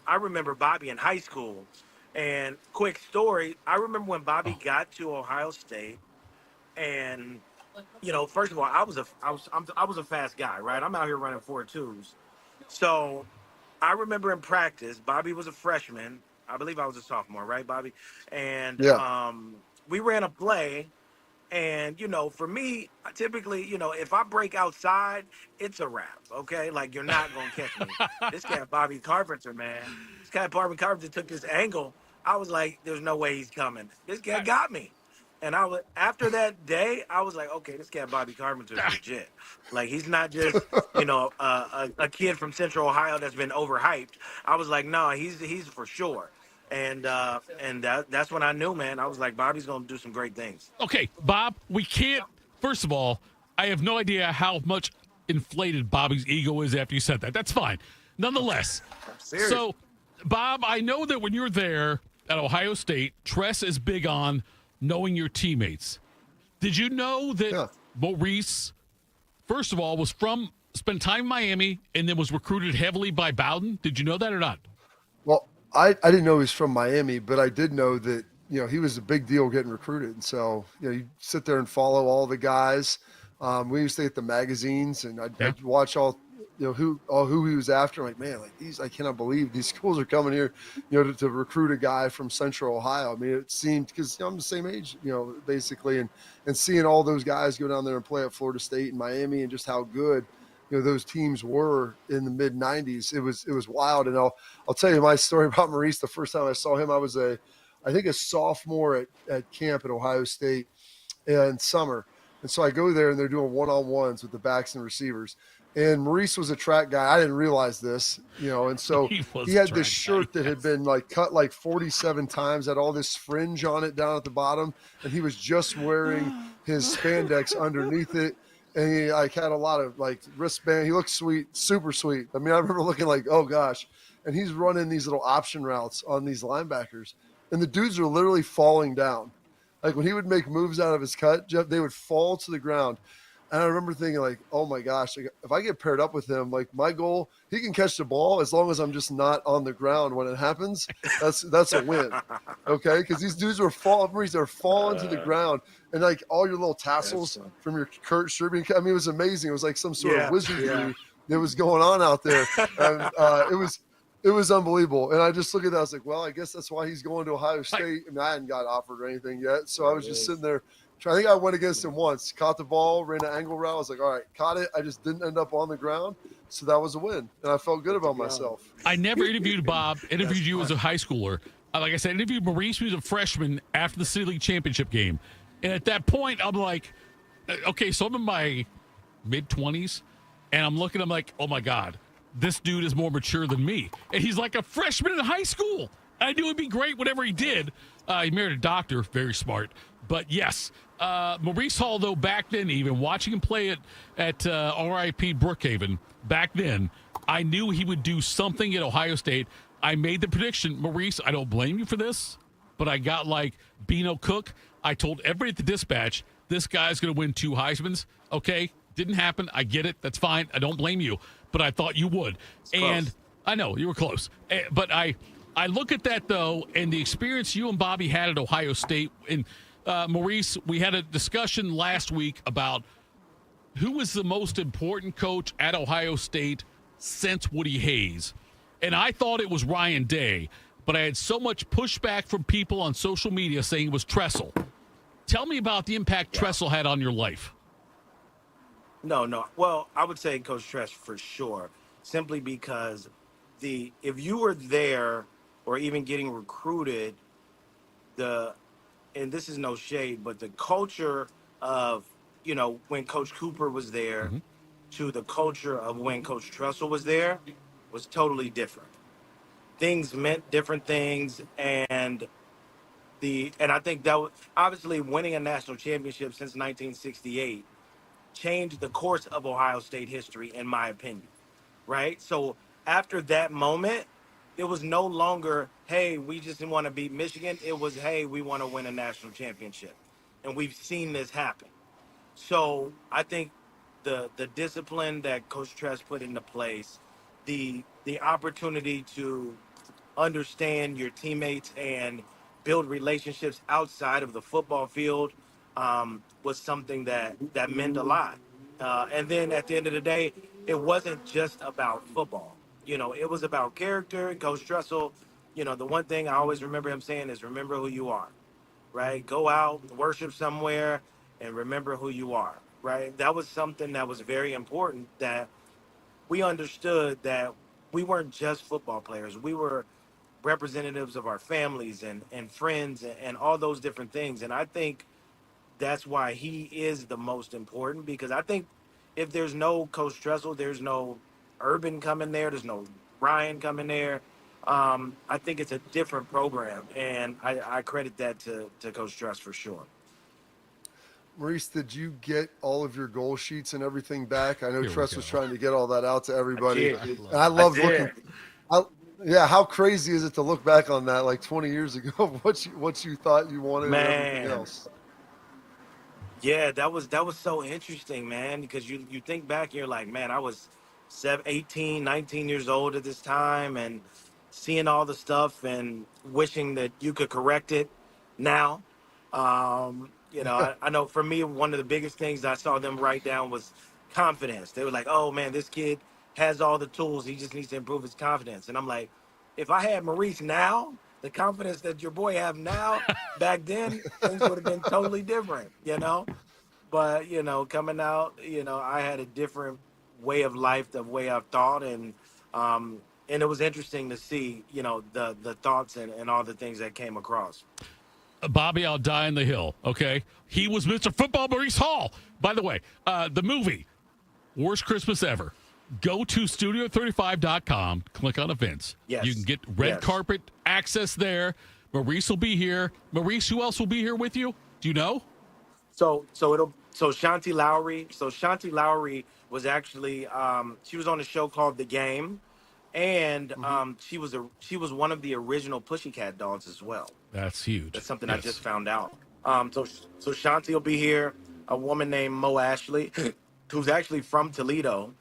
I remember Bobby in high school. And quick story, I remember when Bobby got to Ohio State, and first of all, I was a fast guy, right? I'm out here running 4.2s. So I remember in practice, Bobby was a freshman. I believe I was a sophomore, right, Bobby? And we ran a play, and for me, typically, if I break outside, it's a wrap. Okay, like, you're not gonna catch me. This guy Bobby Carpenter, man. This guy Bobby Carpenter took this angle. I was like, there's no way he's coming. This guy got me. And after that day, I was like, okay, this guy Bobby Carpenter is legit. Like, he's not just, a kid from Central Ohio that's been overhyped. I was like, no, he's for sure. And that's when I knew, man. I was like, Bobby's going to do some great things. Okay, Bob, we can't. First of all, I have no idea how much inflated Bobby's ego is after you said that. That's fine. Nonetheless, so, Bob, I know that when you're there at Ohio State, Tress is big on knowing your teammates. Did you know that Maurice, first of all, spent time in Miami and then was recruited heavily by Bowden? Did you know that or not? Well, I didn't know he was from Miami, but I did know that, he was a big deal getting recruited. And so, you sit there and follow all the guys. We used to get the magazines, and I'd watch all, who he was after. I'm like, man, I cannot believe these schools are coming here, to recruit a guy from Central Ohio. I mean, it seemed, because I'm the same age, basically, and seeing all those guys go down there and play at Florida State and Miami, and just how good, those teams were in the mid '90s. It was wild. And I'll tell you my story about Maurice. The first time I saw him, I was I think a sophomore at camp at Ohio State in summer. And so I go there, and they're doing one-on-ones with the backs and receivers. And Maurice was a track guy. I didn't realize this, and so he had this shirt that had been cut 47 times, had all this fringe on it down at the bottom, and he was just wearing his spandex underneath it. And he had a lot of wristband. He looked sweet, super sweet. I mean, I remember looking like, oh gosh. And he's running these little option routes on these linebackers, and the dudes are literally falling down. Like, when he would make moves out of his cut, Jeff, they would fall to the ground. And I remember thinking, oh my gosh, if I get paired up with him, my goal, he can catch the ball as long as I'm just not on the ground when it happens. That's a win, okay? Because these dudes were falling to the ground, and all your little tassels from your shirt being cut. I mean, it was amazing. It was like some sort of wizardry that was going on out there. And it was unbelievable. And I just look at that. I was like, well, I guess that's why he's going to Ohio State. I mean, I hadn't got offered or anything yet, so I was just sitting there I think I went against him once. Caught the ball, ran an angle route. I was like, all right, caught it. I just didn't end up on the ground. So that was a win. And I felt good about myself. I never interviewed Bob, interviewed you as a high schooler. Like I said, interviewed Maurice, who was a freshman after the City League Championship game. And at that point, I'm like, okay, so I'm in my mid-20s, and I'm like, oh, my God, this dude is more mature than me. And he's like a freshman in high school. I knew it'd be great whatever he did. He married a doctor, very smart. But, yes, Maurice Hall, though, back then, even watching him play at RIP Brookhaven, back then, I knew he would do something at Ohio State. I made the prediction, Maurice, I don't blame you for this, but I got like Beano Cook. I told everybody at the Dispatch, this guy's going to win 2 Heismans. Okay, didn't happen. I get it. That's fine. I don't blame you, but I thought you would. And I know, you were close. But I look at that, though, and the experience you and Bobby had at Ohio State. And Maurice, we had a discussion last week about who was the most important coach at Ohio State since Woody Hayes. And I thought it was Ryan Day, but I had so much pushback from people on social media saying it was Tressel. Tell me about the impact Tressel had on your life. No. Well, I would say Coach Tress for sure, simply because if you were there or even getting recruited, and this is no shade, but the culture of, when Coach Cooper was there to the culture of when Coach Tressel was there was totally different. Things meant different things, and I think that obviously winning a national championship since 1968 changed the course of Ohio State history, in my opinion, right? So after that moment, it was no longer, hey, we just didn't want to beat Michigan. It was, hey, we want to win a national championship, and we've seen this happen. So I think the discipline that Coach Tress put into place, the opportunity to understand your teammates and build relationships outside of the football field was something that meant a lot. And then at the end of the day, it wasn't just about football. It was about character. Coach Tressel, the one thing I always remember him saying is remember who you are, right? Go out, worship somewhere, and remember who you are, right? That was something that was very important, that we understood that we weren't just football players. We were representatives of our families and friends and all those different things. And I think that's why he is the most important, because I think if there's no Coach Tressel, there's no Urban coming there, there's no Ryan coming there. I think it's a different program, and I credit that to Coach Tress for sure. Maurice, did you get all of your goal sheets and everything back? I know Tress was trying to get all that out to everybody. And I love looking. How crazy is it to look back on that like 20 years ago? What you thought you wanted and everything else? Yeah, that was so interesting, man, because you think back and you're like, man, I was 18, 19 years old at this time, and seeing all the stuff and wishing that you could correct it now. I know for me, one of the biggest things I saw them write down was confidence. They were like, oh, man, this kid has all the tools. He just needs to improve his confidence. And I'm like, if I had Maurice now, the confidence that your boy have now, back then, things would have been totally different, But, coming out, I had a different way of life, the way I've thought. And it was interesting to see, the thoughts and all the things that came across. Bobby, I'll die on the hill, okay? He was Mr. Football Maurice Hall. By the way, the movie, Worst Christmas Ever. Go to studio35.com, click on events. Yes. You can get red carpet access there. Maurice will be here. Maurice, who else will be here with you? Do you know? So Shanti Lowry. So Shanti Lowry was actually she was on a show called The Game, and she was one of the original Pussycat Dolls as well. That's huge. That's something I just found out. So Shanti will be here. A woman named Mo Ashley, who's actually from Toledo.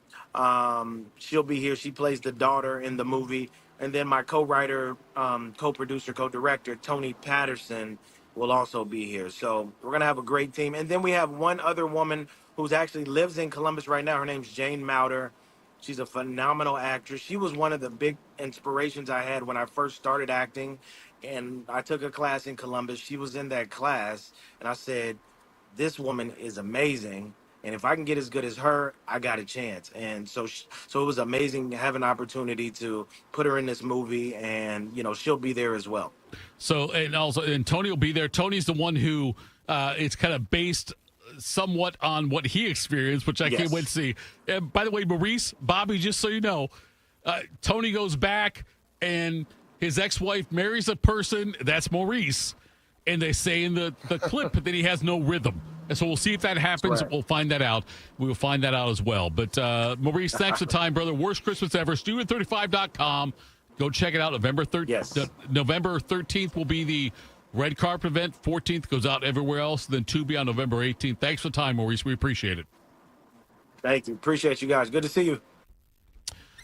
She'll be here. She plays the daughter in the movie. And then my co-writer, co-producer, co-director, Tony Patterson, will also be here. So we're going to have a great team. And then we have one other woman who's actually lives in Columbus right now. Her name's Jane Mouter. She's a phenomenal actress. She was one of the big inspirations I had when I first started acting. And I took a class in Columbus. She was in that class. And I said, this woman is amazing. And if I can get as good as her, I got a chance. And so it was amazing to have an opportunity to put her in this movie, and, she'll be there as well. So, and Tony will be there. Tony's the one who it's kind of based somewhat on what he experienced, which I can't wait to see. And by the way, Maurice, Bobby, just so you know, Tony goes back and his ex-wife marries a person that's Maurice, and they say in the clip that he has no rhythm. And so we'll see if that happens. We'll find that out. We will find that out as well. But Maurice, thanks for the time, brother. Worst Christmas ever. Studio35.com. Go check it out. November 13th will be the red carpet event. 14th goes out everywhere else. Then Tubi on November 18th. Thanks for the time, Maurice. We appreciate it. Thank you. Appreciate you guys. Good to see you.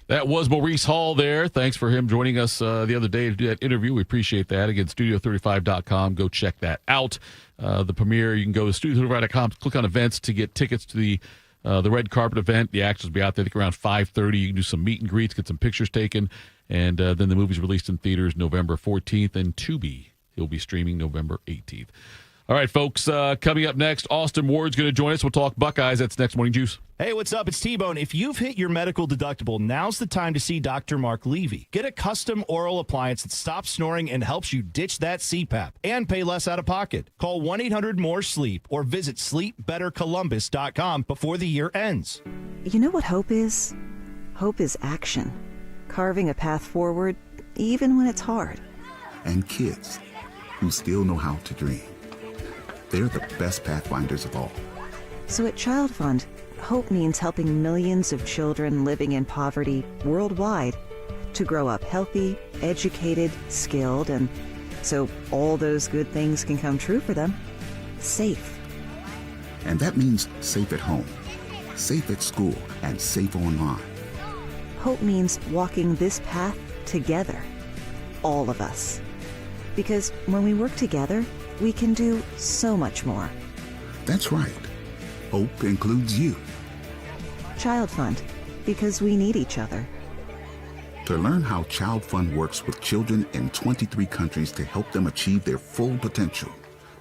That was Maurice Hall there. Thanks for him joining us the other day to do that interview. We appreciate that. Again, Studio35.com. Go check that out. The premiere, you can go to Studio35.com, click on events to get tickets to the red carpet event. The actors will be out there, I think, around 5:30. You can do some meet and greets, get some pictures taken. And then the movie's released in theaters November 14th. And Tubi, he'll be streaming November 18th. All right, folks, coming up next, Austin Ward's going to join us. We'll talk Buckeyes. That's next Morning Juice. Hey, what's up? It's T-Bone. If you've hit your medical deductible, now's the time to see Dr. Mark Levy. Get a custom oral appliance that stops snoring and helps you ditch that CPAP and pay less out of pocket. Call 1-800-MORE-SLEEP or visit sleepbettercolumbus.com before the year ends. You know what hope is? Hope is action. Carving a path forward, even when it's hard. And kids who still know how to dream. They're the best pathfinders of all. So at Child Fund, hope means helping millions of children living in poverty worldwide to grow up healthy, educated, skilled, and so all those good things can come true for them, safe. And that means safe at home, safe at school, and safe online. Hope means walking this path together, all of us. Because when we work together, we can do so much more. That's right. Hope includes you. Child Fund, because we need each other. To learn how Child Fund works with children in 23 countries to help them achieve their full potential,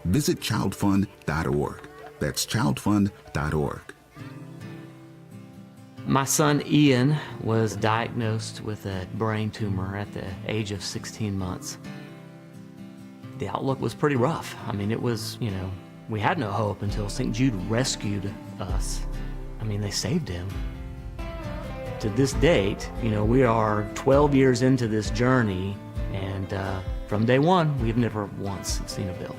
visit childfund.org. That's childfund.org. My son Ian was diagnosed with a brain tumor at the age of 16 months. The outlook was pretty rough. I mean, it was, we had no hope until St. Jude rescued us. I mean, they saved him. To this date, we are 12 years into this journey, and from day one, we've never once seen a bill.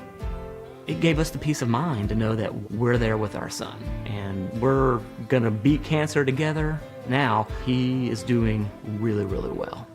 It gave us the peace of mind to know that we're there with our son, and we're gonna beat cancer together. Now, he is doing really, really well.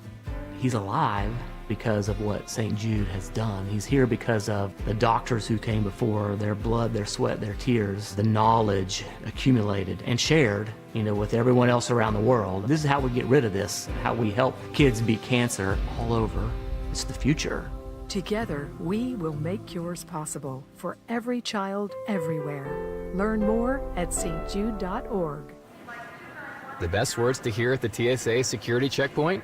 He's alive because of what St. Jude has done. He's here because of the doctors who came before, their blood, their sweat, their tears, the knowledge accumulated and shared, with everyone else around the world. This is how we get rid of this, how we help kids beat cancer all over. It's the future. Together, we will make cures possible for every child everywhere. Learn more at stjude.org. The best words to hear at the TSA security checkpoint?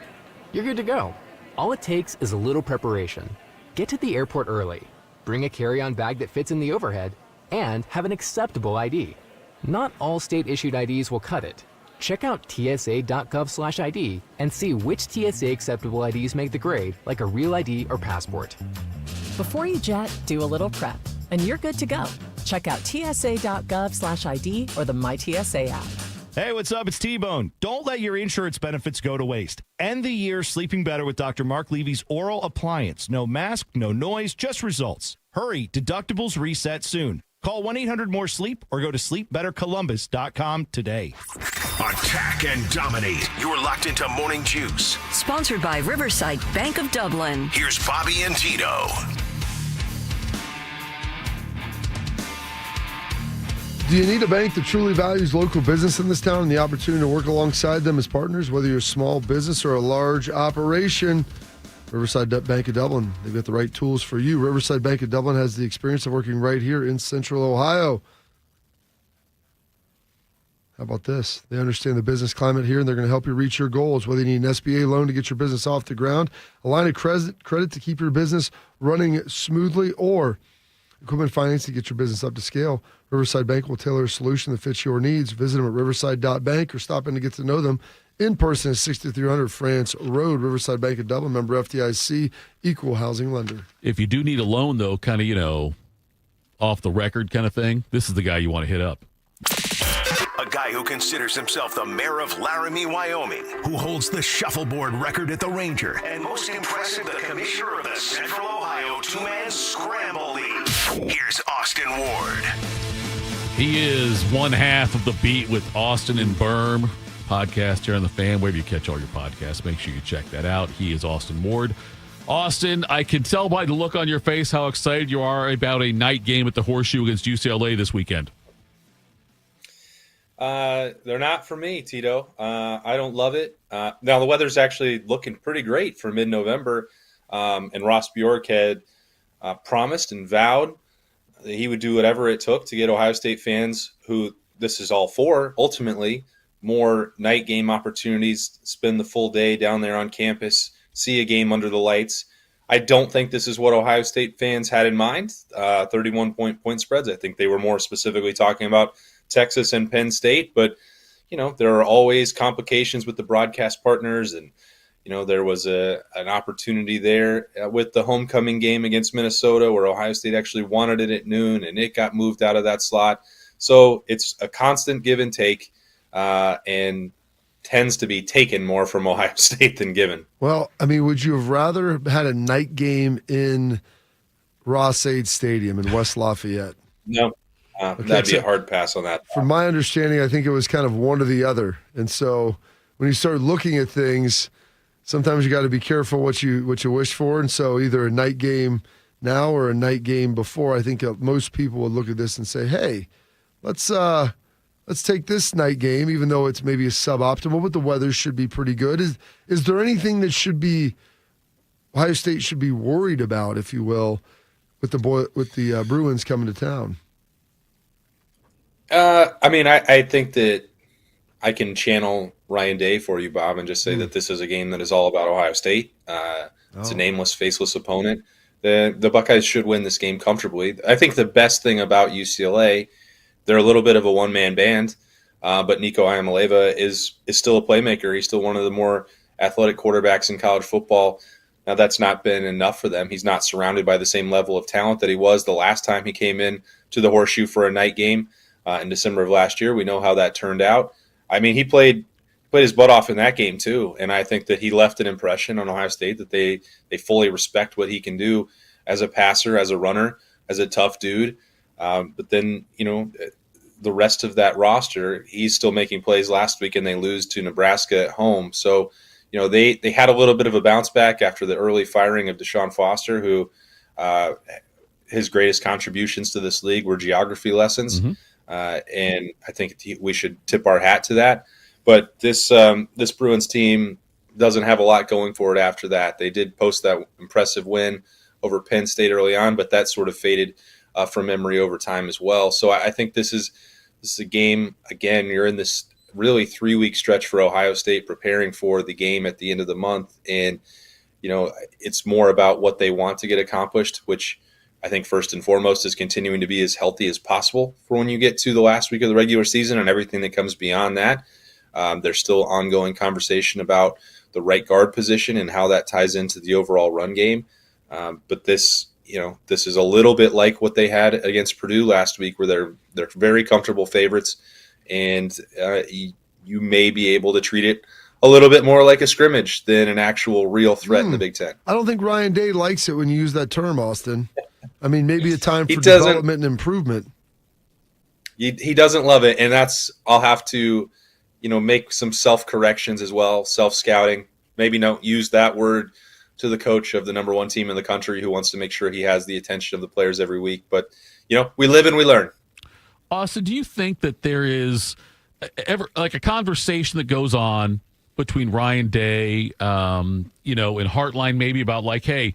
You're good to go. All it takes is a little preparation. Get to the airport early, bring a carry-on bag that fits in the overhead, and have an acceptable ID. Not all state-issued IDs will cut it. Check out tsa.gov/ID and see which TSA acceptable IDs make the grade, like a real ID or passport. Before you jet, do a little prep, and you're good to go. Check out tsa.gov/ID or the MyTSA app. Hey, what's up? It's T-Bone. Don't let your insurance benefits go to waste. End the year sleeping better with Dr. Mark Levy's oral appliance. No mask, no noise, just results. Hurry, deductibles reset soon. Call 1-800-MORE-SLEEP or go to sleepbettercolumbus.com today. Attack and dominate. You're locked into Morning Juice. Sponsored by Riverside Bank of Dublin. Here's Bobby and Tito. Do you need a bank that truly values local business in this town and the opportunity to work alongside them as partners, whether you're a small business or a large operation? Riverside Bank of Dublin, they've got the right tools for you. Riverside Bank of Dublin has the experience of working right here in Central Ohio. How about this? They understand the business climate here, and they're going to help you reach your goals, whether you need an SBA loan to get your business off the ground, a line of credit to keep your business running smoothly, or equipment financing to get your business up to scale. Riverside Bank will tailor a solution that fits your needs. Visit them at riverside.bank or stop in to get to know them in person at 6300 France Road, Riverside Bank of Dublin, member FDIC, equal housing lender. If you do need a loan, though, kind of, off the record kind of thing, this is the guy you want to hit up. A guy who considers himself the mayor of Laramie, Wyoming, who holds the shuffleboard record at the Ranger, and most impressive, the commissioner of the Central Ohio Two-Man Scramble League. Here's Austin Ward. He is one half of the beat with Austin and Berm podcast here on the Fan. Wherever you catch all your podcasts, make sure you check that out. He is Austin Ward. Austin, I can tell by the look on your face how excited you are about a night game at the Horseshoe against UCLA this weekend. They're not for me, Tito. I don't love it. Now, the weather's actually looking pretty great for mid-November, and Ross Bjork had promised and vowed that he would do whatever it took to get Ohio State fans, who this is all for, ultimately, more night game opportunities, spend the full day down there on campus, see a game under the lights. I don't think this is what Ohio State fans had in mind, 31-point spreads. I think they were more specifically talking about Texas and Penn State, but there are always complications with the broadcast partners, and there was an opportunity there with the homecoming game against Minnesota where Ohio State actually wanted it at noon and it got moved out of that slot. So it's a constant give and take, and tends to be taken more from Ohio State than given. Well, I mean, would you have rather had a night game in Ross-Ade Stadium in West Lafayette? No. That'd be a hard pass on that. From my understanding, I think it was kind of one or the other. And so when you start looking at things, sometimes you got to be careful what you wish for. And so either a night game now or a night game before. I think most people would look at this and say, hey, let's take this night game, even though it's maybe suboptimal, but the weather should be pretty good. Is there anything that Ohio State should be worried about, if you will, with the Bruins coming to town? I think that I can channel Ryan Day for you, Bob, and just say that this is a game that is all about Ohio State. It's a nameless, faceless opponent. The Buckeyes should win this game comfortably. I think the best thing about UCLA, they're a little bit of a one-man band, but Nico Iamaleava is still a playmaker. He's still one of the more athletic quarterbacks in college football. Now, that's not been enough for them. He's not surrounded by the same level of talent that he was the last time he came in to the Horseshoe for a night game. In December of last year. We know how that turned out. I mean, he played his butt off in that game too, and I think that he left an impression on Ohio State that they fully respect what he can do as a passer, as a runner, as a tough dude. But then, the rest of that roster, he's still making plays last week, and they lose to Nebraska at home. So, they had a little bit of a bounce back after the early firing of Deshaun Foster, who his greatest contributions to this league were geography lessons. Mm-hmm. And I think we should tip our hat to that. But this Bruins team doesn't have a lot going for it after that. They did post that impressive win over Penn State early on, but that sort of faded from memory over time as well. So I think this is a game, again, you're in this really 3-week stretch for Ohio State preparing for the game at the end of the month. And, it's more about what they want to get accomplished, which I think first and foremost is continuing to be as healthy as possible for when you get to the last week of the regular season and everything that comes beyond that. There's still ongoing conversation about the right guard position and how that ties into the overall run game. But this is a little bit like what they had against Purdue last week, where they're very comfortable favorites, and you may be able to treat it a little bit more like a scrimmage than an actual real threat in the Big Ten. I don't think Ryan Day likes it when you use that term, Austin. I mean, maybe a time for development and improvement. He doesn't love it, and I'll have to, make some self-corrections as well, self-scouting. Maybe don't use that word to the coach of the number one team in the country who wants to make sure he has the attention of the players every week. But, we live and we learn. Austin, do you think that there is ever like a conversation that goes on between Ryan Day, and Heartline maybe about like, hey,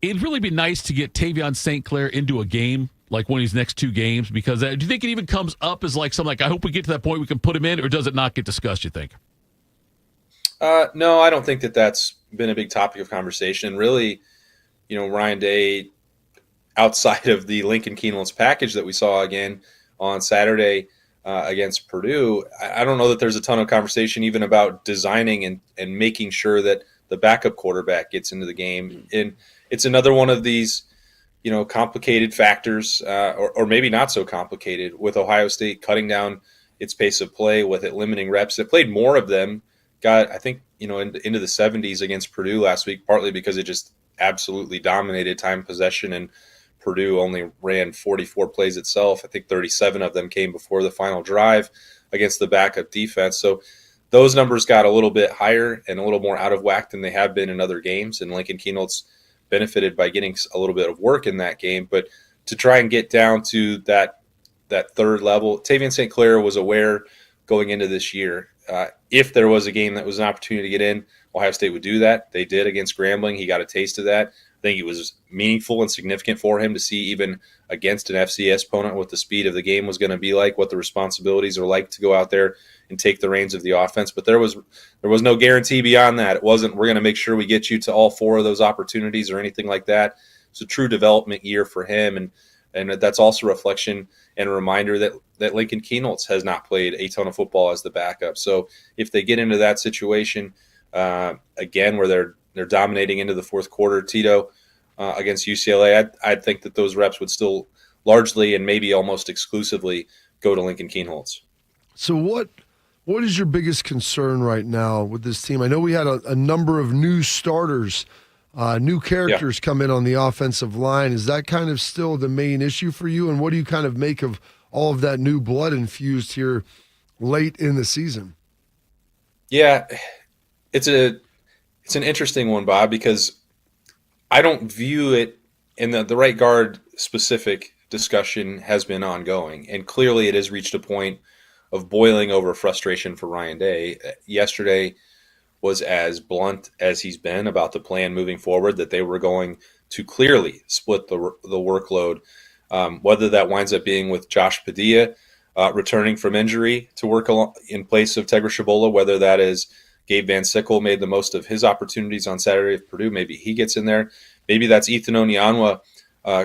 it'd really be nice to get Tavion St. Clair into a game, like one of these next two games, because do you think it even comes up as like something like, I hope we get to that point we can put him in, or does it not get discussed, you think? No, I don't think that that's been a big topic of conversation. Really, Ryan Day, outside of the Lincoln Kienholz package that we saw again on Saturday against Purdue, I don't know that there's a ton of conversation even about designing and making sure that the backup quarterback gets into the game. And it's another one of these, complicated factors, or maybe not so complicated, with Ohio State cutting down its pace of play, with it limiting reps. It played more of them, got, I think, into the 70s against Purdue last week, partly because it just absolutely dominated time possession, and Purdue only ran 44 plays itself. I think 37 of them came before the final drive against the backup defense. So those numbers got a little bit higher and a little more out of whack than they have been in other games, and Lincoln Kienholz benefited by getting a little bit of work in that game. But to try and get down to that third level, Tavian St. Clair was aware going into this year, if there was a game that was an opportunity to get in, Ohio State would do that. They did against Grambling. He got a taste of that. I think it was meaningful and significant for him to see, even against an FCS opponent, what the speed of the game was going to be like, what the responsibilities are like to go out there and take the reins of the offense. But there was no guarantee beyond that. It wasn't, we're going to make sure we get you to all four of those opportunities or anything like that. It's a true development year for him, and that's also a reflection and a reminder that Lincoln Kienholz has not played a ton of football as the backup. So if they get into that situation again where they're dominating into the fourth quarter, Tito, against UCLA, I'd think that those reps would still largely and maybe almost exclusively go to Lincoln Kienholz. So what is your biggest concern right now with this team? I know we had a number of new starters, new characters come in on the offensive line. Is that kind of still the main issue for you? And what do you kind of make of all of that new blood infused here late in the season? Yeah, it's an interesting one, Bob, because I don't view it in the right guard specific discussion has been ongoing. And clearly it has reached a point of boiling over frustration for Ryan Day. Yesterday was as blunt as he's been about the plan moving forward, that they were going to clearly split the workload, whether that winds up being with Josh Padilla returning from injury to work in place of Tegra Shabola, whether that is Gabe Van Sickle made the most of his opportunities on Saturday at Purdue. Maybe he gets in there. Maybe that's Ethan Onyanwa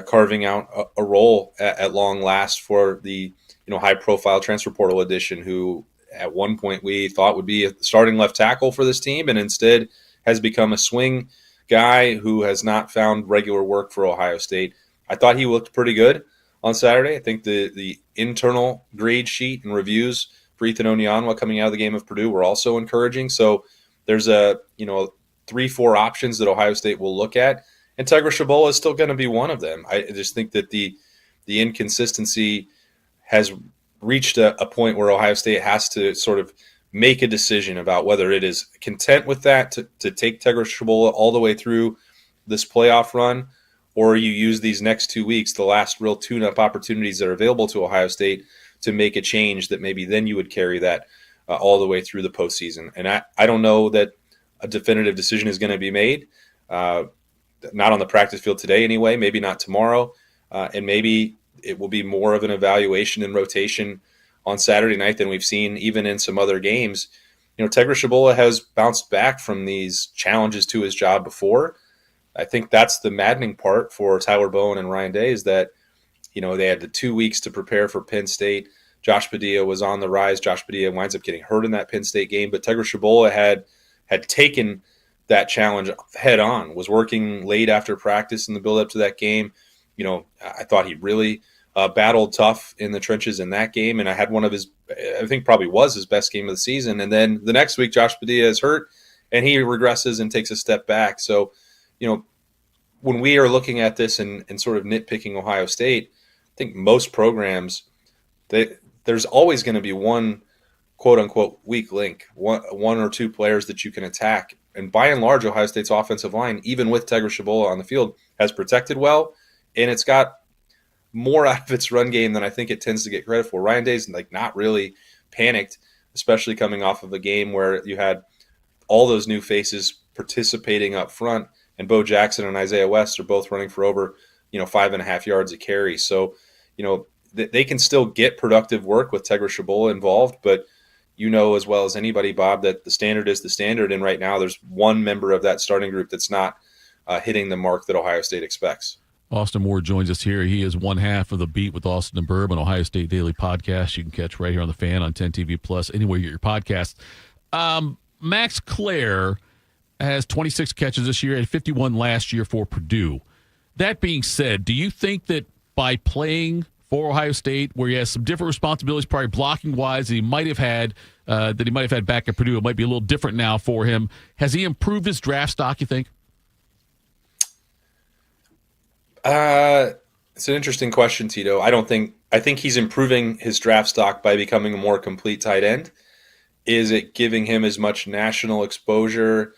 carving out a role at long last for the high-profile transfer portal addition, who at one point we thought would be a starting left tackle for this team, and instead has become a swing guy who has not found regular work for Ohio State. I thought he looked pretty good on Saturday. I think the internal grade sheet and reviews for Ethan Onyanwa coming out of the game of Purdue were also encouraging. So there's 3-4 options that Ohio State will look at, and Tegra Shabola is still going to be one of them. I just think that the inconsistency has reached a point where Ohio State has to sort of make a decision about whether it is content with that to take Tegra Shabola all the way through this playoff run, or you use these next 2 weeks, the last real tune-up opportunities that are available to Ohio State, to make a change that maybe then you would carry that all the way through the postseason. And I don't know that a definitive decision is going to be made, not on the practice field today anyway, maybe not tomorrow, and maybe it will be more of an evaluation and rotation on Saturday night than we've seen even in some other games. Tegra Shabola has bounced back from these challenges to his job before. I think that's the maddening part for Tyler Bowen and Ryan Day, is that they had the 2 weeks to prepare for Penn State. Josh Padilla was on the rise. Josh Padilla winds up getting hurt in that Penn State game, but Tegra Shabola had taken that challenge head on, was working late after practice in the build up to that game. I thought he really battled tough in the trenches in that game, and I had one of his, I think probably was his best game of the season. And then the next week, Josh Padilla is hurt, and he regresses and takes a step back. So, when we are looking at this and sort of nitpicking Ohio State, I think most programs, there's always going to be one quote-unquote weak link, one or two players that you can attack. And by and large, Ohio State's offensive line, even with Tegra Shabola on the field, has protected well, and it's got more out of its run game than I think it tends to get credit for. Ryan Day's not really panicked, especially coming off of a game where you had all those new faces participating up front, and Bo Jackson and Isaiah West are both running for over 5.5 yards a carry. So they can still get productive work with Tegra Shabola involved, but as well as anybody, Bob, that the standard is the standard, and right now there's one member of that starting group that's not hitting the mark that Ohio State expects. Austin Moore joins us here. He is one half of the Beat with Austin and Burb, an Ohio State daily podcast you can catch right here on the Fan on 10 TV Plus, anywhere you get your podcasts. Max Clare has 26 catches this year and 51 last year for Purdue. That being said, do you think that by playing for Ohio State, where he has some different responsibilities, probably blocking wise, that he might have had back at Purdue, it might be a little different now for him? Has he improved his draft stock, you think? It's an interesting question, Tito. I think he's improving his draft stock by becoming a more complete tight end. Is it giving him as much national exposure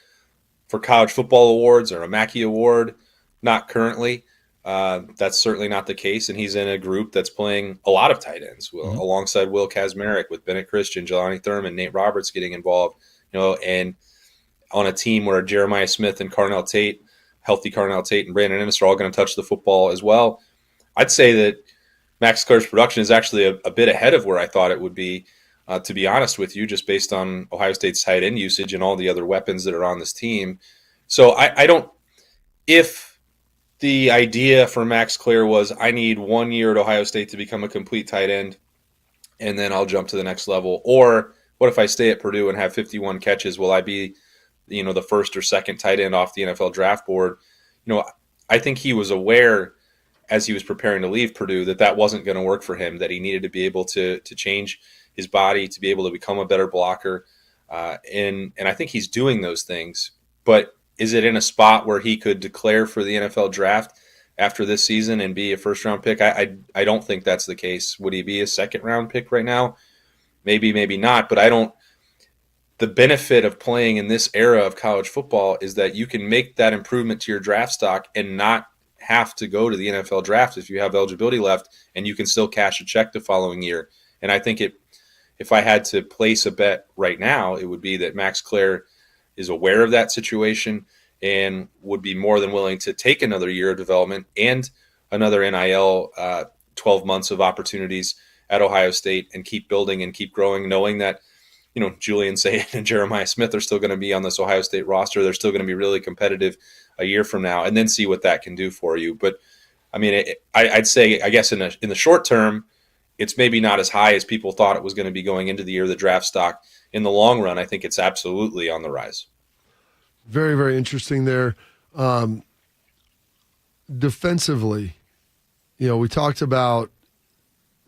for college football awards or a Mackey Award? Not currently. That's certainly not the case, and he's in a group that's playing a lot of tight ends, alongside Will Kazmarek, with Bennett Christian, Jelani Thurman, Nate Roberts getting involved, and on a team where Jeremiah Smith and healthy Carnell Tate and Brandon Ennis are all going to touch the football as well. I'd say that Max Clare's production is actually a bit ahead of where I thought it would be, to be honest with you, just based on Ohio State's tight end usage and all the other weapons that are on this team. So I don't – if the idea for Max Clare was I need 1 year at Ohio State to become a complete tight end and then I'll jump to the next level, or what if I stay at Purdue and have 51 catches, will I be – the first or second tight end off the NFL draft board? I think he was aware as he was preparing to leave Purdue that wasn't going to work for him, that he needed to be able to change his body, to be able to become a better blocker. And I think he's doing those things. But is it in a spot where he could declare for the NFL draft after this season and be a first-round pick? I don't think that's the case. Would he be a second-round pick right now? Maybe, maybe not. But the benefit of playing in this era of college football is that you can make that improvement to your draft stock and not have to go to the NFL draft if you have eligibility left, and you can still cash a check the following year. And I think if I had to place a bet right now, it would be that Max Clare is aware of that situation and would be more than willing to take another year of development and another NIL 12 months of opportunities at Ohio State and keep building and keep growing, knowing that Julian Sayin and Jeremiah Smith are still going to be on this Ohio State roster. They're still going to be really competitive a year from now, and then see what that can do for you. But I'd say, I guess in the short term, it's maybe not as high as people thought it was going to be going into the year, the draft stock. In the long run, I think it's absolutely on the rise. Very, very interesting there. Defensively, we talked about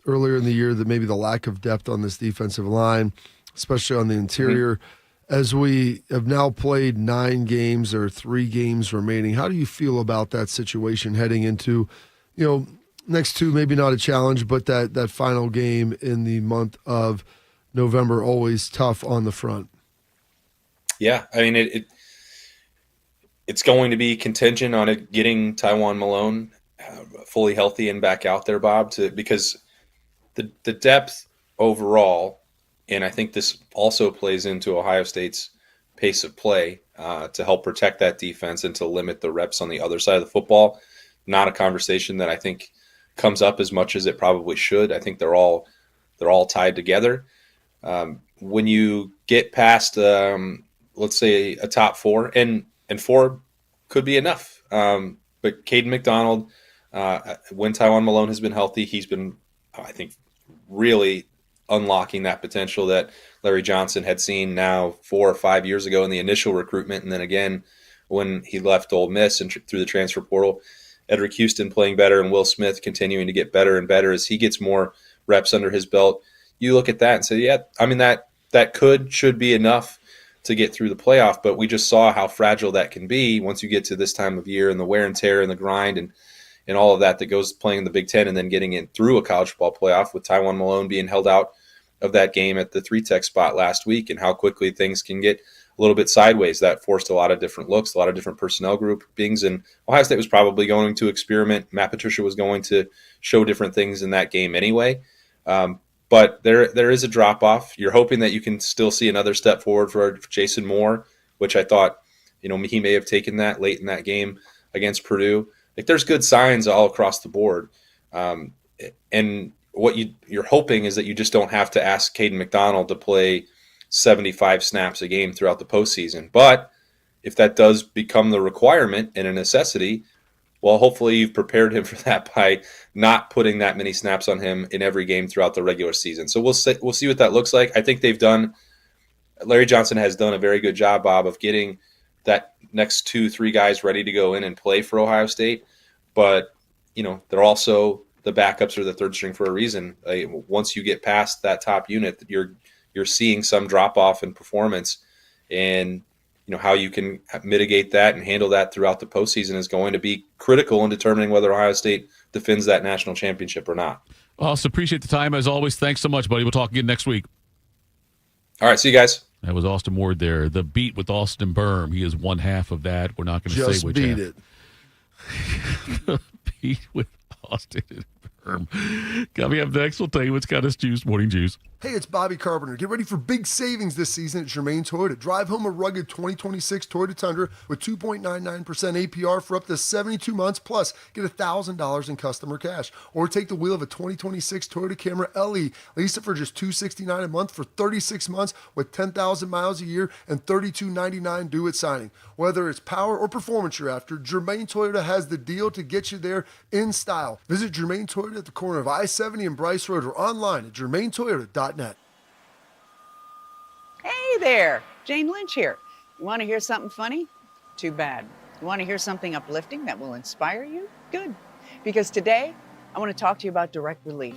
earlier in the year that maybe the lack of depth on this defensive line, especially on the interior. Mm-hmm. As we have now played 9 games or 3 games remaining, how do you feel about that situation heading into, next 2, maybe not a challenge, but that final game in the month of November, always tough on the front? Yeah, it's going to be contingent on it getting Tywone Malone fully healthy and back out there, Bob, because the depth overall, and I think this also plays into Ohio State's pace of play to help protect that defense and to limit the reps on the other side of the football. Not a conversation that I think comes up as much as it probably should. I think they're all tied together. When you get past, let's say, a top 4, and 4 could be enough. But Caden McDonald, when Tywone Malone has been healthy, he's been, I think, really unlocking that potential that Larry Johnson had seen now 4 or 5 years ago in the initial recruitment, and then again when he left Ole Miss and through the transfer portal. Edric Houston playing better, and Will Smith continuing to get better and better as he gets more reps under his belt. You look at that and say, yeah, that should be enough to get through the playoff, but we just saw how fragile that can be once you get to this time of year and the wear and tear and the grind and all of that goes playing in the Big Ten and then getting in through a college football playoff, with Tywone Malone being held out of that game at the 3-tech spot last week, and how quickly things can get a little bit sideways. That forced a lot of different looks, a lot of different personnel groupings, and Ohio State was probably going to experiment. Matt Patricia was going to show different things in that game anyway. But there is a drop-off. You're hoping that you can still see another step forward for Jason Moore, which I thought, he may have taken that late in that game against Purdue. There's good signs all across the board. And what you're hoping is that you just don't have to ask Caden McDonald to play 75 snaps a game throughout the postseason. But if that does become the requirement and a necessity, Well, hopefully you've prepared him for that by not putting that many snaps on him in every game throughout the regular season. So we'll see what that looks like. I think Larry Johnson has done a very good job, Bob, of getting that next 2-3 guys ready to go in and play for Ohio State. But, they're also the backups or the third string for a reason. Once you get past that top unit, you're seeing some drop off in performance, and how you can mitigate that and handle that throughout the postseason is going to be critical in determining whether Ohio State defends that national championship or not. Austin, appreciate the time as always. Thanks so much, buddy. We'll talk again next week. All right, see you guys. That was Austin Ward there. The Beat with Austin Berm. He is one half of that. We're not going to say which beat half. it. The Beat with Austin and Berm. Coming up next, we'll tell you what's got us juice. Morning juice. Hey, it's Bobby Carpenter. Get ready for big savings this season at Germain Toyota. Drive home a rugged 2026 Toyota Tundra with 2.99% APR for up to 72 months, plus get $1,000 in customer cash. Or take the wheel of a 2026 Toyota Camry LE. Lease it for just $269 a month for 36 months with 10,000 miles a year and $32.99 due at signing. Whether it's power or performance you're after, Germain Toyota has the deal to get you there in style. Visit Germain Toyota at the corner of I-70 and Bryce Road or online at germaintoyota.net. Hey there, Jane Lynch here. You want to hear something funny? Too bad. You want to hear something uplifting that will inspire you? Good. Because today, I want to talk to you about Direct Relief,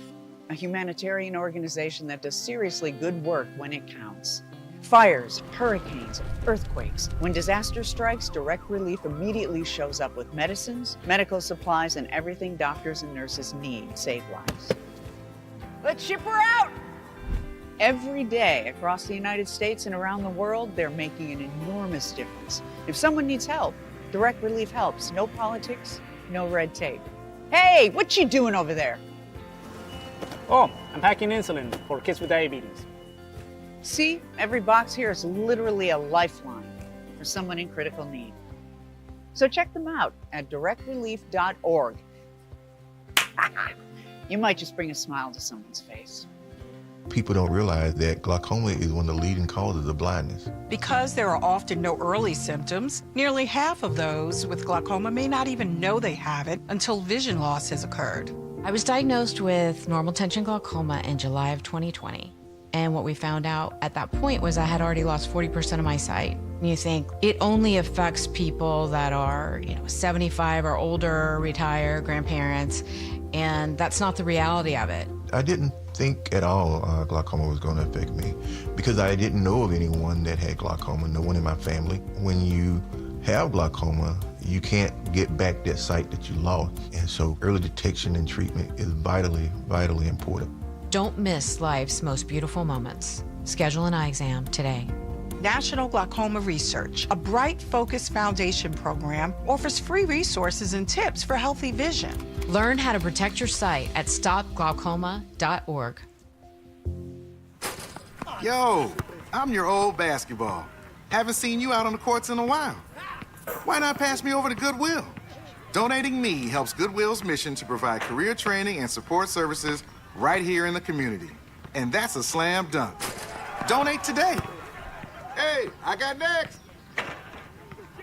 a humanitarian organization that does seriously good work when it counts. Fires, hurricanes, earthquakes. When disaster strikes, Direct Relief immediately shows up with medicines, medical supplies, and everything doctors and nurses need to save lives. Let's ship her out! Every day across the United States and around the world, they're making an enormous difference. If someone needs help, Direct Relief helps. No politics, no red tape. Hey, what you doing over there? Oh, I'm packing insulin for kids with diabetes. See, every box here is literally a lifeline for someone in critical need. So check them out at directrelief.org. You might just bring a smile to someone's face. People don't realize that glaucoma is one of the leading causes of blindness. Because there are often no early symptoms, nearly half of those with glaucoma may not even know they have it until vision loss has occurred. I was diagnosed with normal tension glaucoma in July of 2020. And what we found out at that point was I had already lost 40% of my sight. And you think it only affects people that are, 75 or older, retired, grandparents, and that's not the reality of it. I didn't think at all glaucoma was going to affect me because I didn't know of anyone that had glaucoma, no one in my family. When you have glaucoma, you can't get back that sight that you lost. And so early detection and treatment is vitally, vitally important. Don't miss life's most beautiful moments. Schedule an eye exam today. National Glaucoma Research, a Bright Focus Foundation program, offers free resources and tips for healthy vision. Learn how to protect your sight at stopglaucoma.org. Yo, I'm your old basketball. Haven't seen you out on the courts in a while. Why not pass me over to Goodwill? Donating me helps Goodwill's mission to provide career training and support services right here in the community. And that's a slam dunk. Donate today. Hey, I got next.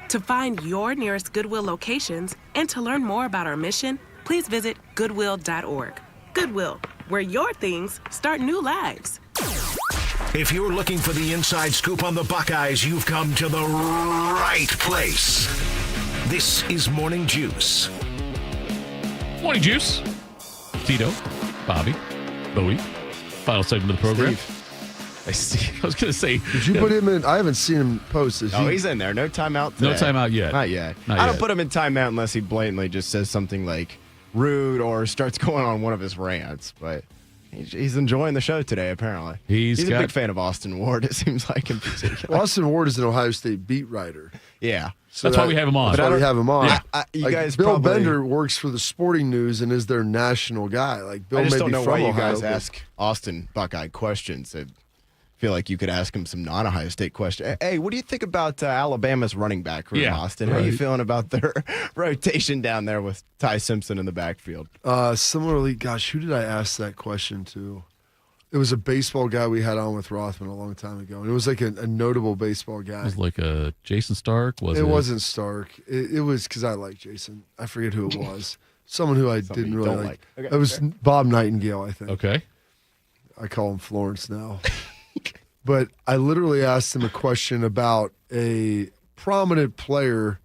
To find your nearest Goodwill locations and to learn more about our mission, please visit goodwill.org. Goodwill, where your things start new lives. If you're looking for the inside scoop on the Buckeyes, you've come to the right place. This is Morning Juice. Morning Juice. Tito, Bobby, Bowie. Final segment of the program. Steve. I was going to say. Did you put him in? I haven't seen him post. He's in there. No timeout today. No timeout yet. Not yet. Not I don't yet. put him in timeout unless he blatantly just says something like rude or starts going on one of his rants. But he's enjoying the show today, apparently. He's a big fan of Austin Ward, it seems like, in particular. Well, Austin Ward is an Ohio State beat writer. Yeah. So that's why we have him on. That's why we have him on. Yeah. You guys Bill probably- Bender works for the Sporting News and is their national guy. Like Bill I just may don't be know from why you Ohio, guys but- ask Austin Buckeye questions. I feel like you could ask him some non-Ohio State questions. Hey, what do you think about Alabama's running back room, Austin? How are you feeling about their rotation down there with Ty Simpson in the backfield? Similarly, gosh, who did I ask that question to? It was a baseball guy we had on with Rothman a long time ago. And it was like a notable baseball guy. It was like a Jason Stark? It wasn't Stark. It was because I like Jason. I forget who it was. Someone who I didn't really like. Okay, it was Bob Nightingale, I think. Okay. I call him Florence now. But I literally asked him a question about a prominent player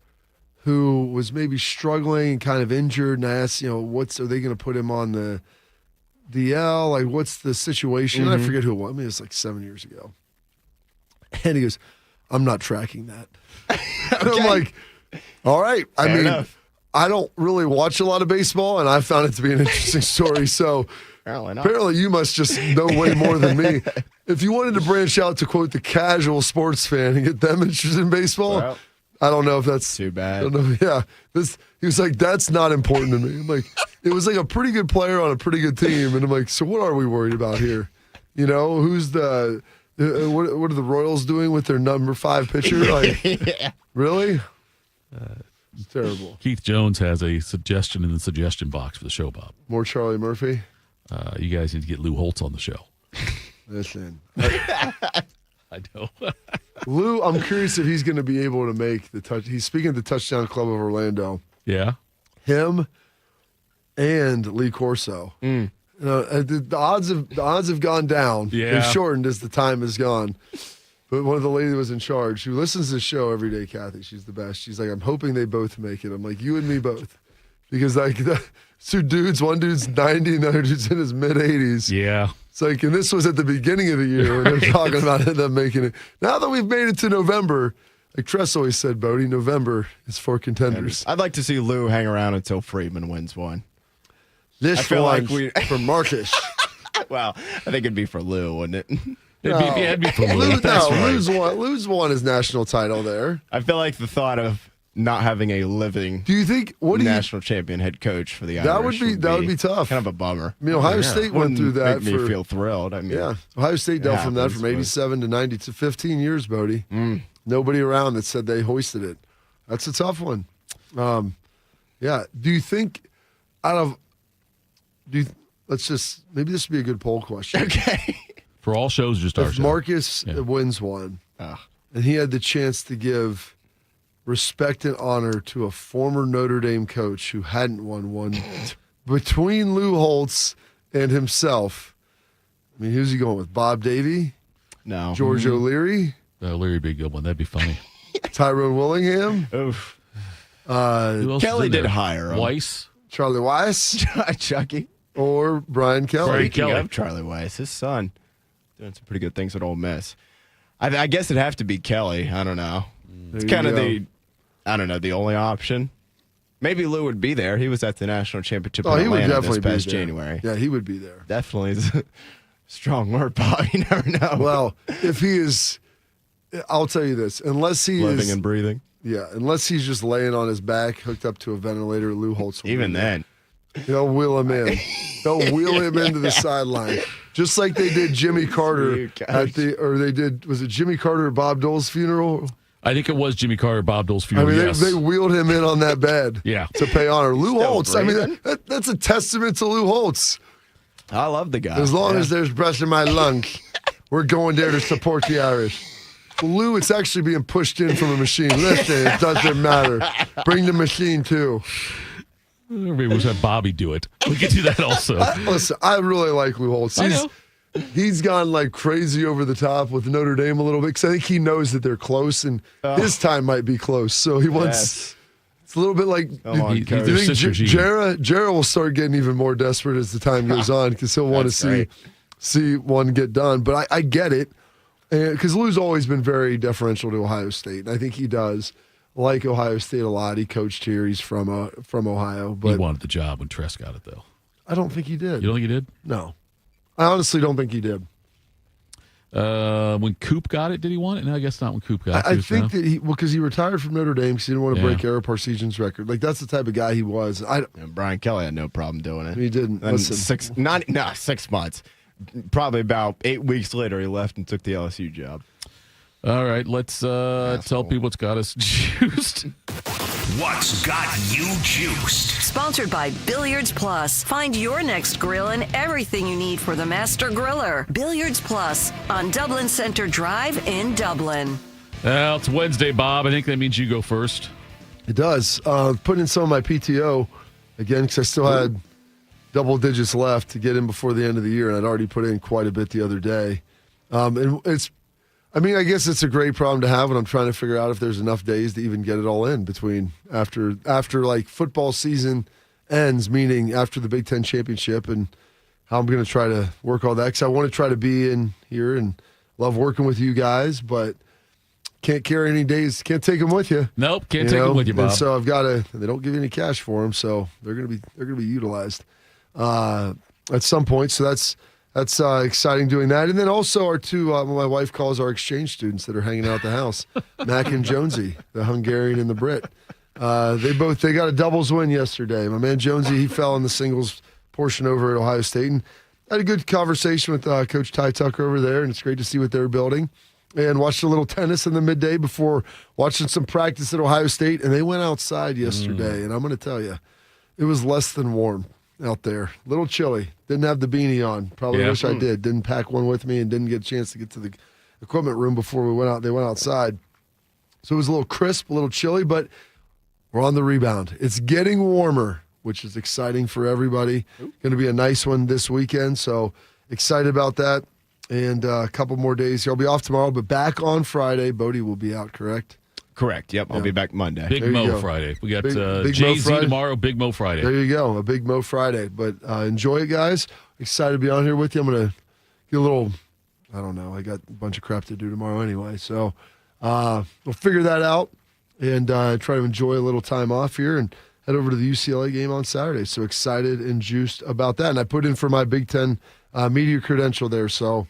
who was maybe struggling and kind of injured. And I asked, are they going to put him on the DL? Like, what's the situation? I forget who it was. I mean, it was like 7 years ago. And he goes, I'm not tracking that. And I'm like, all right. Fair enough. I don't really watch a lot of baseball, and I found it to be an interesting story. So apparently you must just know way more than me. If you wanted to branch out to, quote, the casual sports fan and get them interested in baseball, Well, I don't know if that's too bad. I don't know. Yeah. He was like, that's not important to me. I'm like, it was like a pretty good player on a pretty good team. And I'm like, so what are we worried about here? Who's what are the Royals doing with their number 5 pitcher? Like, really? It's terrible. Keith Jones has a suggestion in the suggestion box for the show, Bob. More Charlie Murphy? You guys need to get Lou Holtz on the show. Listen. I know. Lou, I'm curious if he's going to be able to make the touch. He's speaking of the Touchdown Club of Orlando. Yeah. Him and Lee Corso. The odds have gone down. Yeah. They've shortened as the time has gone. But one of the ladies was in charge, who listens to the show every day, Kathy. She's the best. She's like, I'm hoping they both make it. I'm like, you and me both. Because like two dudes, one dude's 90 and the other dude's in his mid-80s. Yeah. It's like, and this was at the beginning of the year when they're talking about them making it. Now that we've made it to November, like Tress always said, Bodie, November is for contenders. I'd like to see Lou hang around until Friedman wins one. This one for Marcus. Well, I think it'd be for Lou, wouldn't it? It'd be for Lou. Lou's won his national title there. I feel like the thought of not having a living national champion head coach for the Irish that would be tough. Kind of a bummer. I mean, Ohio State went through that. Make me feel thrilled. I mean, Ohio State dealt from that from 87 to 90 to 15 years, Bodie. Nobody around that said they hoisted it. That's a tough one. Do you think let's just, maybe this would be a good poll question. Okay. For all shows, just our if show. Marcus wins one, and he had the chance to give respect and honor to a former Notre Dame coach who hadn't won one, between Lou Holtz and himself, I mean, who's he going with? Bob Davie? No. George O'Leary? O'Leary would be a good one. That'd be funny. Tyrone Willingham? Oof. Who else Kelly is in there? did hire him. Weiss? Charlie Weiss? Chucky? Or Brian Kelly? Speaking of Charlie Weiss, his son, doing some pretty good things at Ole Miss. I guess it'd have to be Kelly. I don't know. It's kind of the only option. Maybe Lou would be there. He was at the national championship in Atlanta this past January. Yeah, he would be there. Definitely is a strong word, Bob. You never know. Well, if he is, I'll tell you this, unless he living is and breathing. Yeah, unless he's just laying on his back, hooked up to a ventilator, Lou Holtz will Even then. They'll wheel him in. They'll wheel him into the sideline. Just like they did Jimmy Carter was it Jimmy Carter at Bob Dole's funeral? I think it was Jimmy Carter, Bob Dole's funeral. I mean, yes. they wheeled him in on that bed to pay honor. Lou Holtz, breathing? I mean, that's a testament to Lou Holtz. I love the guy. As long as there's breath in my lungs, we're going there to support the Irish. Well, Lou, it's actually being pushed in from a machine. Listen, it doesn't matter. Bring the machine, too. Maybe we'll have Bobby do it. We could do that also. Listen, I really like Lou Holtz. He's gone like crazy over the top with Notre Dame a little bit because I think he knows that they're close and his time might be close. So he wants. It's a little bit like. Do you think Jarrah will start getting even more desperate as the time goes on because he'll want to see one get done. But I get it because Lou's always been very deferential to Ohio State, and I think he does like Ohio State a lot. He coached here. He's from Ohio. But he wanted the job when Tress got it, though. I don't think he did. You don't think he did? No. I honestly don't think he did. When Coop got it, did he want it? No, I guess not when Coop got it. I think that because he retired from Notre Dame because he didn't want to break Ara Parseghian's record. Like, that's the type of guy he was. And Brian Kelly had no problem doing it. He didn't. And Listen. 6 months. Probably about 8 weeks later, he left and took the LSU job. All right, let's tell people what's got us juiced. What's got you juiced? Sponsored by Billiards Plus. Find your next grill and everything you need for the master griller. Billiards Plus on Dublin Center Drive in Dublin. Well, it's Wednesday, Bob. I think that means you go first. It does. Putting in some of my PTO again because I still had double digits left to get in before the end of the year, and I'd already put in quite a bit the other day. And I guess it's a great problem to have, and I'm trying to figure out if there's enough days to even get it all in between after like football season ends, meaning after the Big Ten championship, and how I'm going to try to work all that because I want to try to be in here and love working with you guys, but can't carry any days, can't take them with you. Nope, can't take them with you, Bob. And so I've got to. They don't give you any cash for them, so they're going to be utilized at some point. So that's exciting doing that. And then also our two, what my wife calls our exchange students that are hanging out at the house, Mac and Jonesy, the Hungarian and the Brit. They got a doubles win yesterday. My man Jonesy, he fell in the singles portion over at Ohio State, and I had a good conversation with Coach Ty Tucker over there, and it's great to see what they're building. And watched a little tennis in the midday before watching some practice at Ohio State, and they went outside yesterday, and I'm going to tell you, it was less than warm out there. A little chilly. Didn't have the beanie on. Probably wish I did. Didn't pack one with me and didn't get a chance to get to the equipment room before we went out. They went outside. So it was a little crisp, a little chilly, but we're on the rebound. It's getting warmer, which is exciting for everybody. Going to be a nice one this weekend, so excited about that. And a couple more days here. I'll be off tomorrow, but back on Friday. Bodie will be out, correct? Correct. Yep. I'll be back Monday. Big Mo Friday. We got big Jay-Z tomorrow, Big Mo Friday. There you go. A Big Mo Friday. But enjoy it, guys. Excited to be on here with you. I'm going to get a little, I don't know. I got a bunch of crap to do tomorrow anyway. So we'll figure that out and try to enjoy a little time off here and head over to the UCLA game on Saturday. So excited and juiced about that. And I put in for my Big Ten media credential there. So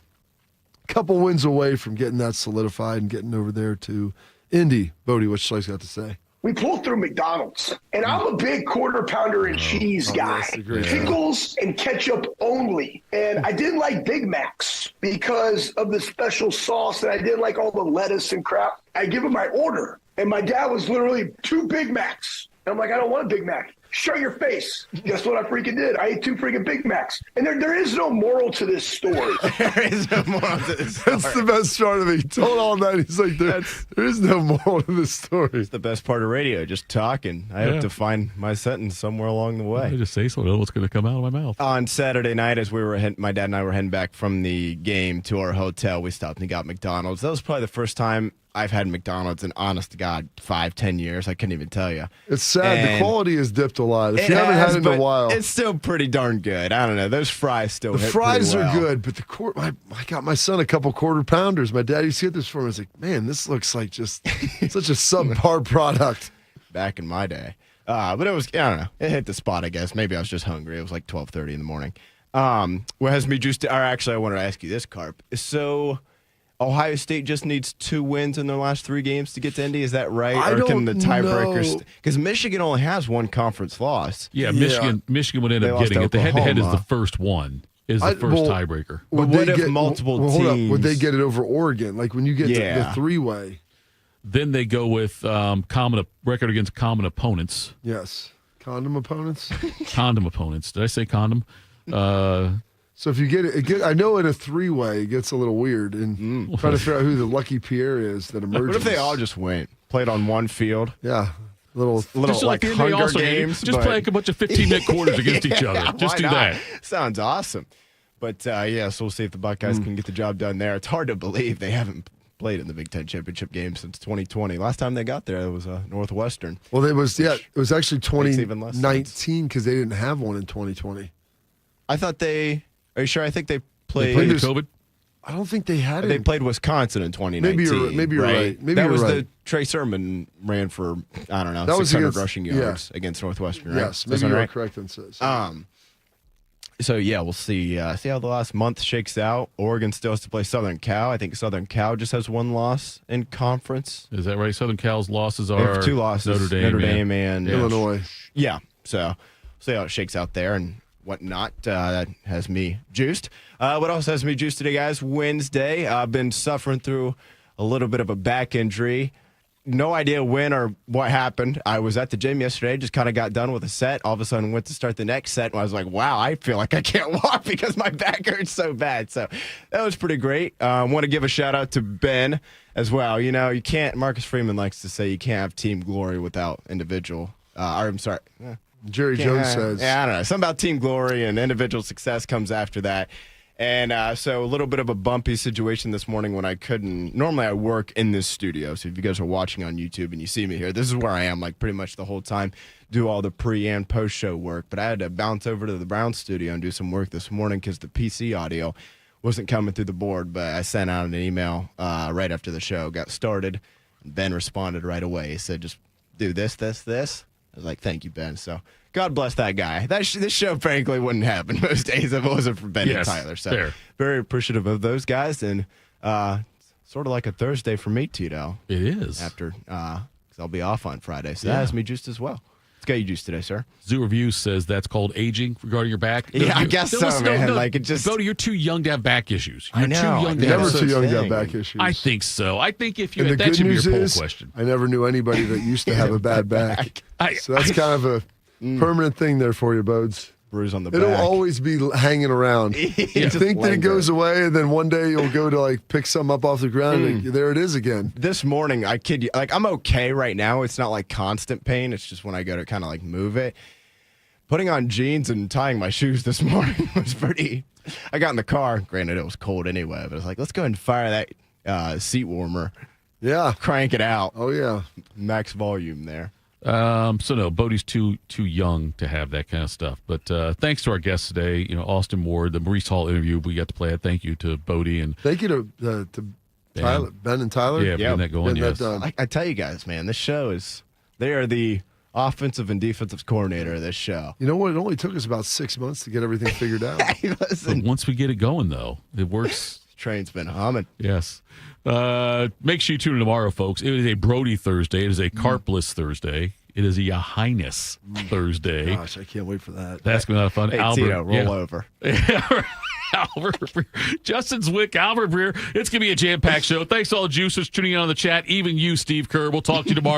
couple wins away from getting that solidified and getting over there to Indy. Bodie, what's Schleich got to say? We pulled through McDonald's, and I'm a big quarter pounder and cheese guy. Pickles and ketchup only. And I didn't like Big Macs because of the special sauce, and I didn't like all the lettuce and crap. I give him my order, and my dad was literally 2 Big Macs. And I'm like, I don't want a Big Mac. Shut your face. Guess what I freaking did? I ate 2 freaking Big Macs. And there is no moral to this story. There is no moral to this story. That's the best part of it. He told all that. He's like, there is no moral to this story. It's the best part of radio, just talking. I have to find my sentence somewhere along the way. I just say something. What's going to come out of my mouth? On Saturday night, as my dad and I were heading back from the game to our hotel, we stopped and got McDonald's. That was probably the first time I've had McDonald's in, honest to God, 5-10 years. I couldn't even tell you. It's sad. The quality has dipped a lot. If you haven't had it in a while. It's still pretty darn good. I don't know. Those fries still hit fries pretty well. are good, but I got my son a couple quarter pounders. My dad used to get this for me. I was like, man, this looks like just such a subpar product. Back in my day. But it was, I don't know. It hit the spot, I guess. Maybe I was just hungry. It was like 12:30 in the morning. What has me juiced? Or actually, I wanted to ask you this, Carp. So Ohio State just needs 2 wins in their last 3 games to get to Indy. Is that right? Or can the tiebreakers? Because Michigan only has 1 conference loss. Yeah, Michigan would end up getting it. The head-to-head is the first one. Is the first tiebreaker. But what if multiple teams? Hold up. Would they get it over Oregon? Like when you get the 3-way. Then they go with common record against common opponents. Yes. Condom opponents? Condom opponents. Did I say condom? So if you get it, I know in a 3-way it gets a little weird, and trying to figure out who the lucky Pierre is that emerges. What if they all just went, played on one field? Yeah, little like Hunger Games. Just play like a bunch of 15-minute quarters against each other. Just do that. Sounds awesome. But so we'll see if the Buckeyes can get the job done there. It's hard to believe they haven't played in the Big Ten championship game since 2020. Last time they got there, it was Northwestern. Well, it was actually 2019 because they didn't have one in 2020. I thought they. Are you sure? I think they played COVID. I don't think they had it. They played Wisconsin in 2019. Maybe you're right. Maybe that was right. the Trey Sermon ran for, I don't know, that 600 rushing yards against Northwestern, right? Yes, maybe you're correct on says. So, we'll see how the last month shakes out. Oregon still has to play Southern Cal. I think Southern Cal just has 1 loss in conference. Is that right? Southern Cal's losses are they have 2 losses, Notre Dame and Illinois. Yeah, so we'll see how it shakes out there and whatnot. That has me juiced. What else has me juiced today, guys? Wednesday. I've been suffering through a little bit of a back injury. no idea when or what happened. I was at the gym yesterday, just kind of got done with a set. All of a sudden went to start the next set, and I was like, wow, I feel like I can't walk because my back hurts so bad. So that was pretty great. I want to give a shout-out to Ben as well. You know, you can't – Marcus Freeman likes to say you can't have team glory without individual I'm sorry. Jerry Jones says. Yeah, I don't know. Something about team glory and individual success comes after that. And so a little bit of a bumpy situation this morning when I couldn't. Normally I work in this studio, so if you guys are watching on YouTube and you see me here, this is where I am like pretty much the whole time, do all the pre and post show work. But I had to bounce over to the Browns studio and do some work this morning because the PC audio wasn't coming through the board. But I sent out an email right after the show got started. And Ben responded right away. He said, just do this. I was like, thank you, Ben. So God bless that guy. This show, frankly, wouldn't happen most days if it wasn't for Ben and Tyler. So fair. Very appreciative of those guys. And sort of like a Thursday for me, Tito. It is. After, because I'll be off on Friday. So that has me juiced as well. Let's get you juiced today, sir. Zoo Review says that's called aging regarding your back. Yeah, I guess so, man. Like, it just... Bodie, you're too young to have back issues. You're I know. too young to have Never too young to have back issues. I think so. I think if you And had, the that good should be your news poll is, question. I never knew anybody that used to have a bad back. So that's kind of a permanent thing there for you, Bodes. Bruise on the It'll back. always be hanging around. You think that it goes away, and then one day you'll go to like pick something up off the ground, and there it is again. This morning, I kid you, like I'm okay right now. It's not like constant pain. It's just when I go to kind of like move it. Putting on jeans and tying my shoes this morning was pretty. I got in the car. Granted, it was cold anyway, but I was like, let's go ahead and fire that seat warmer. Yeah, crank it out. Oh yeah, max volume there. So no, Bodie's too young to have that kind of stuff. But thanks to our guests today, Austin Ward, the Maurice Hall interview, we got to play it. Thank you to Bodie and thank you to Tyler, Ben and Tyler. Yeah, getting that going. Yes. I tell you guys, man, this show they are the offensive and defensive coordinator of this show. You know what? It only took us about 6 months to get everything figured out. But once we get it going, though, it works. Train's been humming. Yes. Make sure you tune in tomorrow, folks. It is a Brody Thursday. It is a Carpless Thursday. It is a Highness Thursday. Gosh, I can't wait for that. That's going to be a lot of fun. Hey, Albert, Tito, roll over. Albert Breer, Justin Zwick, Albert Breer. It's going to be a jam-packed show. Thanks to all the juicers tuning in on the chat. Even you, Steve Kerr. We'll talk to you tomorrow.